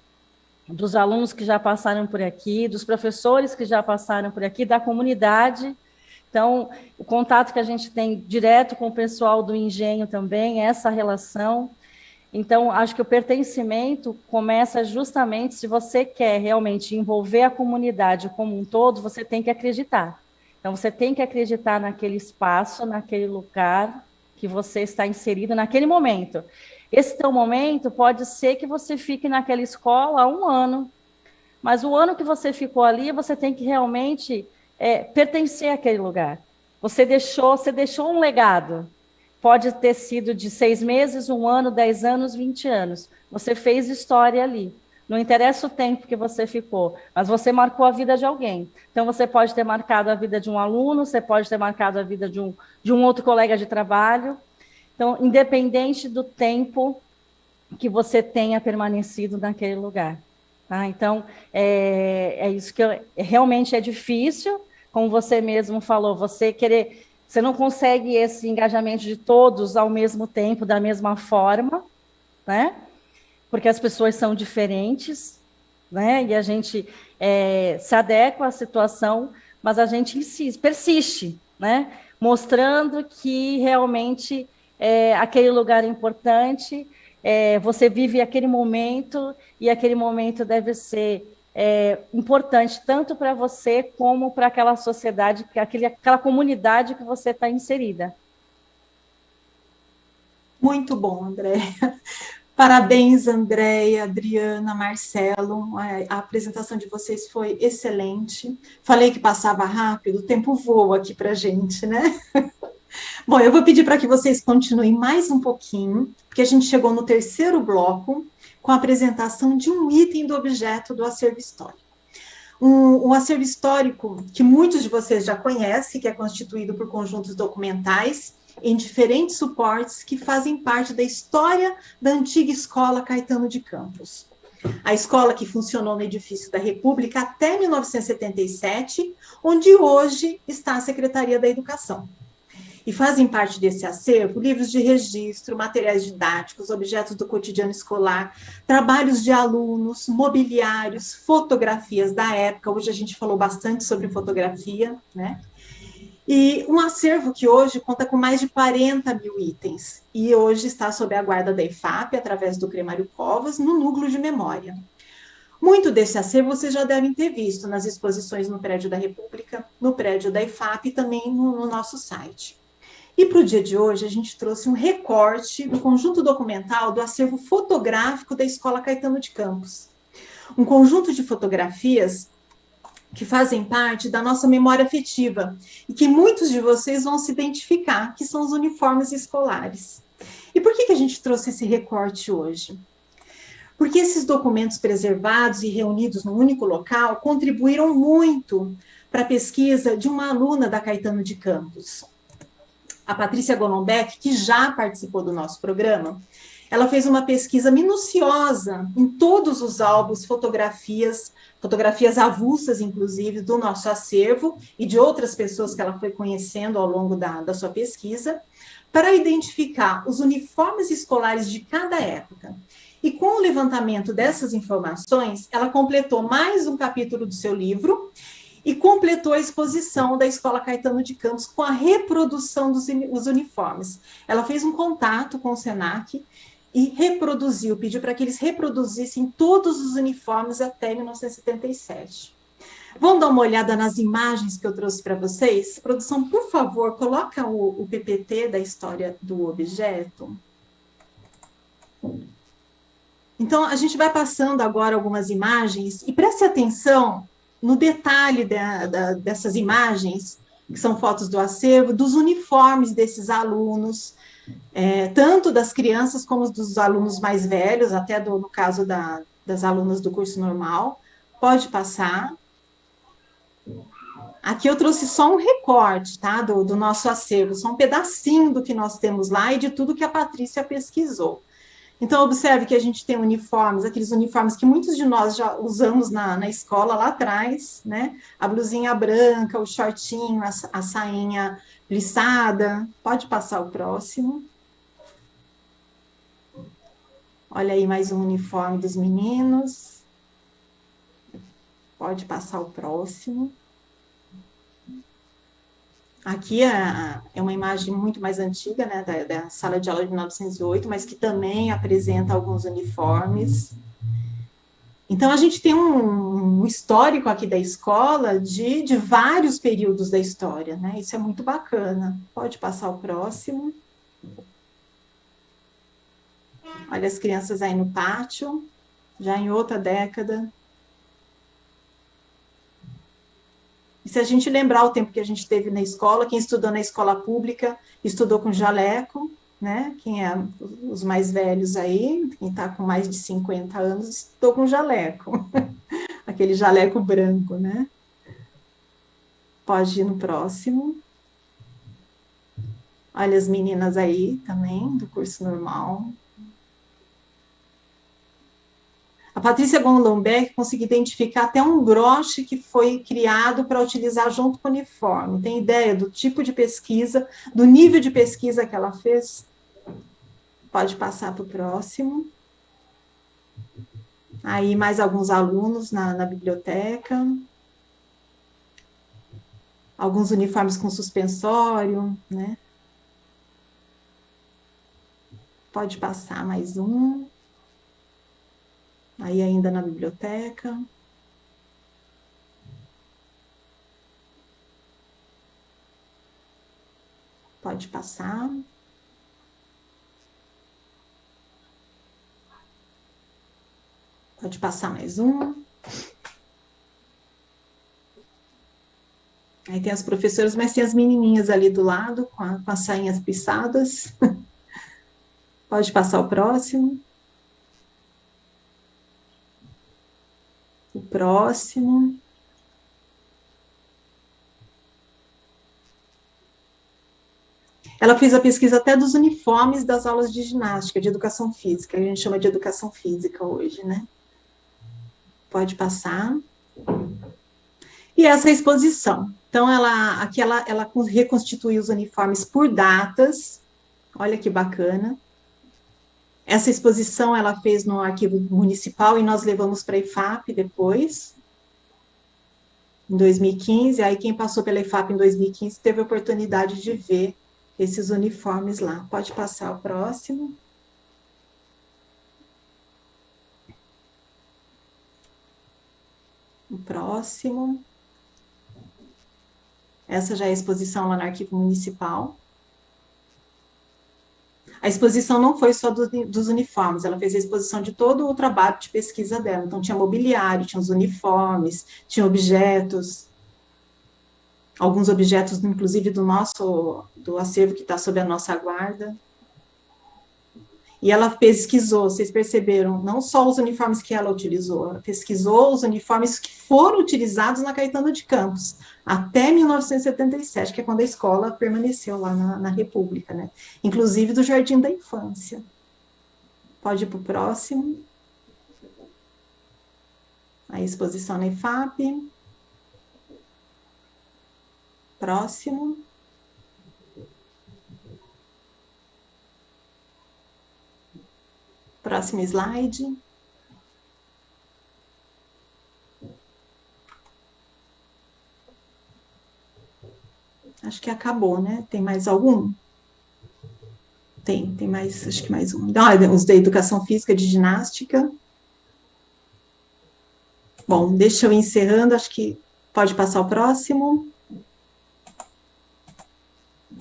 dos alunos que já passaram por aqui, dos professores que já passaram por aqui, da comunidade. Então, o contato que a gente tem direto com o pessoal do engenho também, essa relação. Então, acho que o pertencimento começa justamente, se você quer realmente envolver a comunidade como um todo, você tem que acreditar. Então, você tem que acreditar naquele espaço, naquele lugar que você está inserido naquele momento. Esse teu momento pode ser que você fique naquela escola há 1 ano, mas o ano que você ficou ali, você tem que realmente pertencer àquele lugar. Você deixou um legado. Pode ter sido de 6 meses, 1 ano, 10 anos, 20 anos. Você fez história ali. Não interessa o tempo que você ficou, mas você marcou a vida de alguém. Então, você pode ter marcado a vida de um aluno, você pode ter marcado a vida de um outro colega de trabalho. Então, independente do tempo que você tenha permanecido naquele lugar. Tá? Então, é isso que realmente é difícil, como você mesmo falou, você não consegue esse engajamento de todos ao mesmo tempo, da mesma forma, né? Porque as pessoas são diferentes, né? E a gente se adequa à situação, mas a gente persiste, né? Mostrando que realmente aquele lugar é importante, você vive aquele momento, e aquele momento deve ser importante tanto para você como para aquela sociedade, aquela comunidade que você está inserida. Muito bom, Andréia. Parabéns, Andréia, Adriana, Marcelo. A apresentação de vocês foi excelente. Falei que passava rápido, o tempo voa aqui para a gente, né? Bom, eu vou pedir para que vocês continuem mais um pouquinho, porque a gente chegou no terceiro bloco, com a apresentação de um item do objeto do acervo histórico. Um acervo histórico que muitos de vocês já conhecem, que é constituído por conjuntos documentais em diferentes suportes que fazem parte da história da antiga Escola Caetano de Campos. A escola que funcionou no edifício da República até 1977, onde hoje está a Secretaria da Educação. E fazem parte desse acervo livros de registro, materiais didáticos, objetos do cotidiano escolar, trabalhos de alunos, mobiliários, fotografias da época. Hoje a gente falou bastante sobre fotografia, né? E um acervo que hoje conta com mais de 40 mil itens. E hoje está sob a guarda da IFAP, através do Cremário Covas, no núcleo de memória. Muito desse acervo vocês já devem ter visto nas exposições no prédio da República, no prédio da IFAP e também no nosso site. E para o dia de hoje, a gente trouxe um recorte do conjunto documental do acervo fotográfico da Escola Caetano de Campos. Um conjunto de fotografias que fazem parte da nossa memória afetiva e que muitos de vocês vão se identificar, que são os uniformes escolares. E por que a gente trouxe esse recorte hoje? Porque esses documentos preservados e reunidos num único local contribuíram muito para a pesquisa de uma aluna da Caetano de Campos, a Patrícia Golombek, que já participou do nosso programa. Ela fez uma pesquisa minuciosa em todos os álbuns, fotografias avulsas, inclusive, do nosso acervo e de outras pessoas que ela foi conhecendo ao longo da sua pesquisa, para identificar os uniformes escolares de cada época. E com o levantamento dessas informações, ela completou mais um capítulo do seu livro e completou a exposição da Escola Caetano de Campos com a reprodução dos uniformes. Ela fez um contato com o SENAC e pediu para que eles reproduzissem todos os uniformes até 1977. Vamos dar uma olhada nas imagens que eu trouxe para vocês? Produção, por favor, coloca o PPT da história do objeto. Então, a gente vai passando agora algumas imagens e preste atenção no detalhe dessas imagens, que são fotos do acervo, dos uniformes desses alunos, tanto das crianças como dos alunos mais velhos, até no caso das alunas do curso normal. Pode passar. Aqui eu trouxe só um recorte, tá, do nosso acervo, só um pedacinho do que nós temos lá e de tudo que a Patrícia pesquisou. Então, observe que a gente tem uniformes, aqueles uniformes que muitos de nós já usamos na escola lá atrás, né? A blusinha branca, o shortinho, a sainha plissada. Pode passar o próximo. Olha aí mais um uniforme dos meninos. Pode passar o próximo. Aqui é uma imagem muito mais antiga, né, da sala de aula de 1908, mas que também apresenta alguns uniformes. Então, a gente tem um histórico aqui da escola de vários períodos da história, né? Isso é muito bacana. Pode passar o próximo. Olha as crianças aí no pátio, já em outra década. E se a gente lembrar o tempo que a gente teve na escola, quem estudou na escola pública, estudou com jaleco, né? Quem é os mais velhos aí, quem está com mais de 50 anos, estudou com jaleco. Aquele jaleco branco, né? Pode ir no próximo. Olha as meninas aí também, do curso normal. A Patrícia Golombek conseguiu identificar até um broche que foi criado para utilizar junto com o uniforme. Tem ideia do tipo de pesquisa, do nível de pesquisa que ela fez? Pode passar para o próximo. Aí mais alguns alunos na biblioteca. Alguns uniformes com suspensório, né? Pode passar mais um. Aí ainda na biblioteca. Pode passar. Pode passar mais um. Aí tem as professoras, mas tem as menininhas ali do lado, com as sainhas pisadas. Pode passar o próximo. O próximo. Ela fez a pesquisa até dos uniformes das aulas de ginástica, de educação física, a gente chama de educação física hoje, né? Pode passar. E essa exposição. Então, aqui ela reconstituiu os uniformes por datas. Olha que bacana. Essa exposição ela fez no arquivo municipal e nós levamos para a IFAP depois, em 2015. Aí quem passou pela IFAP em 2015 teve a oportunidade de ver esses uniformes lá. Pode passar o próximo. O próximo. Essa já é a exposição lá no arquivo municipal. A exposição não foi só dos uniformes, ela fez a exposição de todo o trabalho de pesquisa dela. Então, tinha mobiliário, tinha os uniformes, tinha objetos, alguns objetos, inclusive, do acervo que está sob a nossa guarda. E ela pesquisou, vocês perceberam, não só os uniformes que ela utilizou, ela pesquisou os uniformes que foram utilizados na Caetano de Campos, até 1977, que é quando a escola permaneceu lá na República, né? Inclusive do Jardim da Infância. Pode ir para o próximo. A exposição na IFAP. Próximo. Próximo slide. Acho que acabou, né? Tem mais algum? Tem mais, acho que mais um. Então, os da educação física, de ginástica. Bom, deixa eu ir encerrando, acho que pode passar o próximo.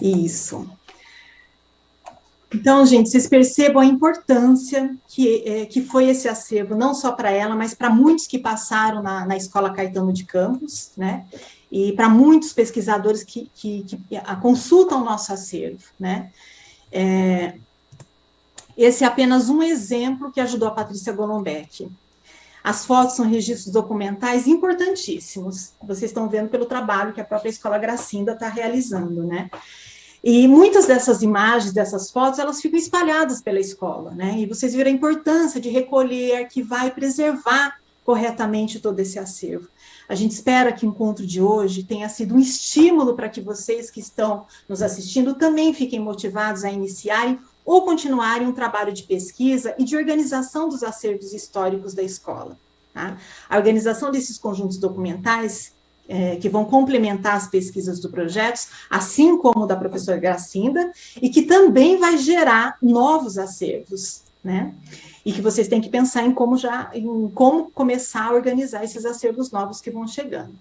Isso. Então, gente, vocês percebam a importância que foi esse acervo, não só para ela, mas para muitos que passaram na Escola Caetano de Campos, né? E para muitos pesquisadores que consultam o nosso acervo, né? Esse é apenas um exemplo que ajudou a Patrícia Golombek. As fotos são registros documentais importantíssimos, vocês estão vendo pelo trabalho que a própria Escola Gracinda está realizando, né? E muitas dessas imagens, dessas fotos, elas ficam espalhadas pela escola, né? E vocês viram a importância de recolher, arquivar e preservar corretamente todo esse acervo. A gente espera que o encontro de hoje tenha sido um estímulo para que vocês que estão nos assistindo também fiquem motivados a iniciarem ou continuarem um trabalho de pesquisa e de organização dos acervos históricos da escola. Tá? A organização desses conjuntos documentais que vão complementar as pesquisas do projeto, assim como da professora Gracinda, e que também vai gerar novos acervos, né? E que vocês têm que pensar em como começar a organizar esses acervos novos que vão chegando.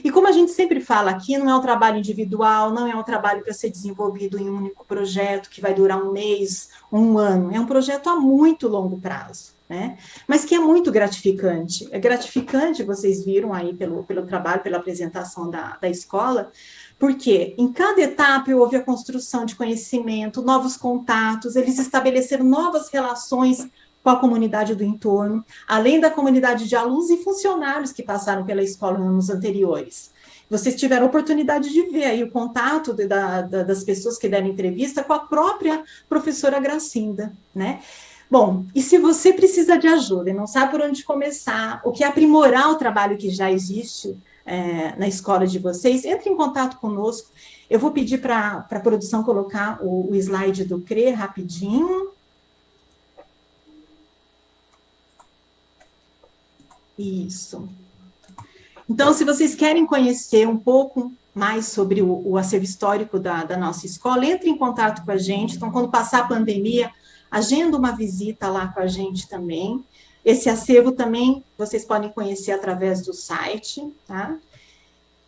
E como a gente sempre fala aqui, não é um trabalho individual, não é um trabalho para ser desenvolvido em um único projeto que vai durar um mês, um ano, é um projeto a muito longo prazo, né? Mas que é muito gratificante. É gratificante, vocês viram aí pelo trabalho, pela apresentação da escola, porque em cada etapa houve a construção de conhecimento, novos contatos, eles estabeleceram novas relações com a comunidade do entorno, além da comunidade de alunos e funcionários que passaram pela escola nos anos anteriores. Vocês tiveram a oportunidade de ver aí o contato das pessoas que deram entrevista com a própria professora Gracinda, né? Bom, e se você precisa de ajuda e não sabe por onde começar, o que aprimorar o trabalho que já existe na escola de vocês, entre em contato conosco. Eu vou pedir para a produção colocar o slide do CRE rapidinho. Isso. Então, se vocês querem conhecer um pouco mais sobre o acervo histórico da nossa escola, entre em contato com a gente. Então, quando passar a pandemia, agenda uma visita lá com a gente também. Esse acervo também vocês podem conhecer através do site, tá?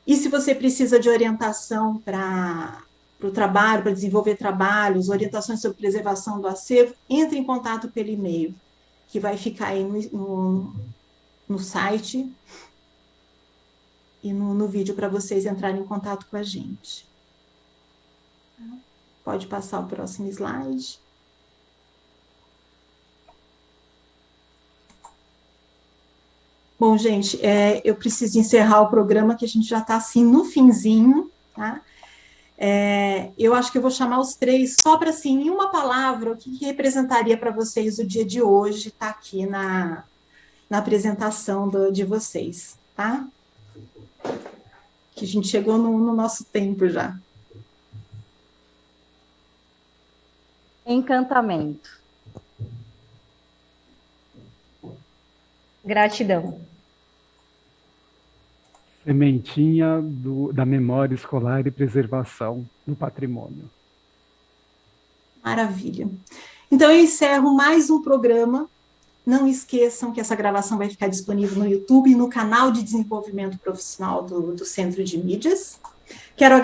E se você precisa de orientação para o trabalho, para desenvolver trabalhos, orientações sobre preservação do acervo, entre em contato pelo e-mail, que vai ficar aí no site e no vídeo para vocês entrarem em contato com a gente. Pode passar o próximo slide. Bom, gente, eu preciso encerrar o programa, que a gente já está assim no finzinho, tá? Eu acho que eu vou chamar os três, só para, assim, em uma palavra, o que representaria para vocês o dia de hoje, tá aqui na apresentação de vocês, tá? Que a gente chegou no nosso tempo já. Encantamento. Gratidão. Sementinha da memória escolar e preservação do patrimônio. Maravilha. Então, eu encerro mais um programa. Não esqueçam que essa gravação vai ficar disponível no YouTube e no canal de desenvolvimento profissional do Centro de Mídias. Quero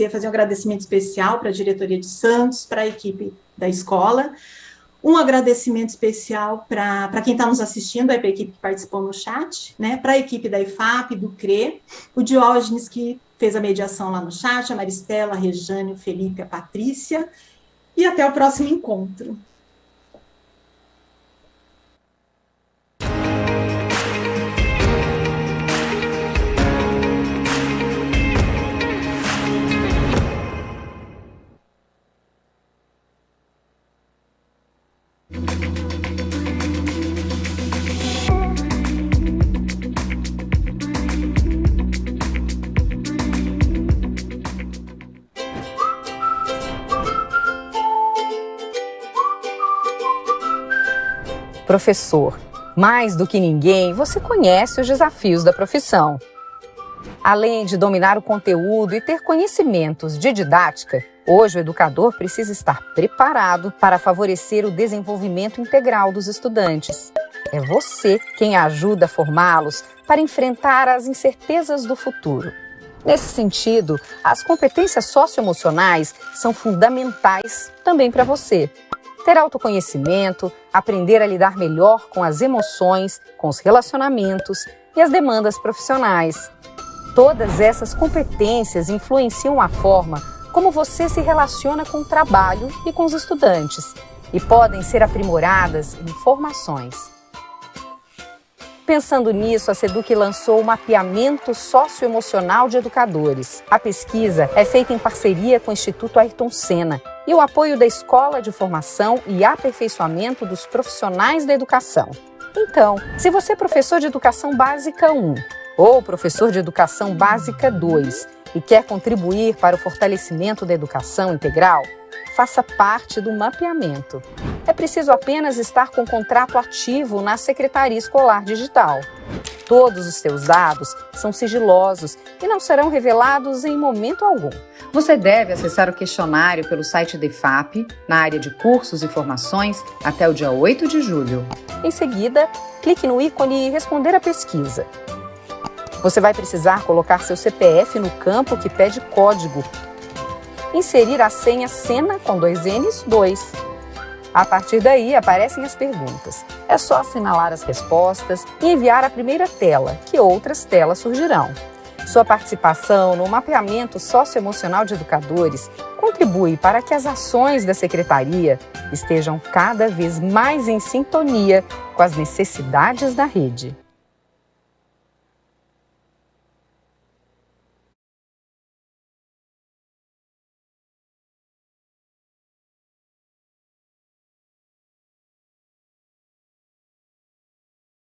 fazer um agradecimento especial para a diretoria de Santos, para a equipe da escola. Um agradecimento especial para quem está nos assistindo, para a equipe que participou no chat, né, para a equipe da IFAP, do CRE, o Diógenes, que fez a mediação lá no chat, a Maristela, a Rejane, o Felipe, a Patrícia, e até o próximo encontro. Professor, mais do que ninguém, você conhece os desafios da profissão. Além de dominar o conteúdo e ter conhecimentos de didática, hoje o educador precisa estar preparado para favorecer o desenvolvimento integral dos estudantes. É você quem ajuda a formá-los para enfrentar as incertezas do futuro. Nesse sentido, as competências socioemocionais são fundamentais também para você. Ter autoconhecimento, aprender a lidar melhor com as emoções, com os relacionamentos e as demandas profissionais. Todas essas competências influenciam a forma como você se relaciona com o trabalho e com os estudantes e podem ser aprimoradas em formações. Pensando nisso, a SEDUC lançou o Mapeamento Socioemocional de Educadores. A pesquisa é feita em parceria com o Instituto Ayrton Senna e o apoio da Escola de Formação e Aperfeiçoamento dos Profissionais da Educação. Então, se você é professor de Educação Básica 1 ou professor de Educação Básica 2 e quer contribuir para o fortalecimento da educação integral, faça parte do mapeamento. É preciso apenas estar com contrato ativo na Secretaria Escolar Digital. Todos os seus dados são sigilosos e não serão revelados em momento algum. Você deve acessar o questionário pelo site da IFAP, na área de cursos e formações, até o dia 8 de julho. Em seguida, clique no ícone Responder à pesquisa. Você vai precisar colocar seu CPF no campo que pede código. Inserir a senha SENA com 2 N's, 2. A partir daí, aparecem as perguntas. É só assinalar as respostas e enviar a primeira tela, que outras telas surgirão. Sua participação no mapeamento socioemocional de educadores contribui para que as ações da Secretaria estejam cada vez mais em sintonia com as necessidades da rede.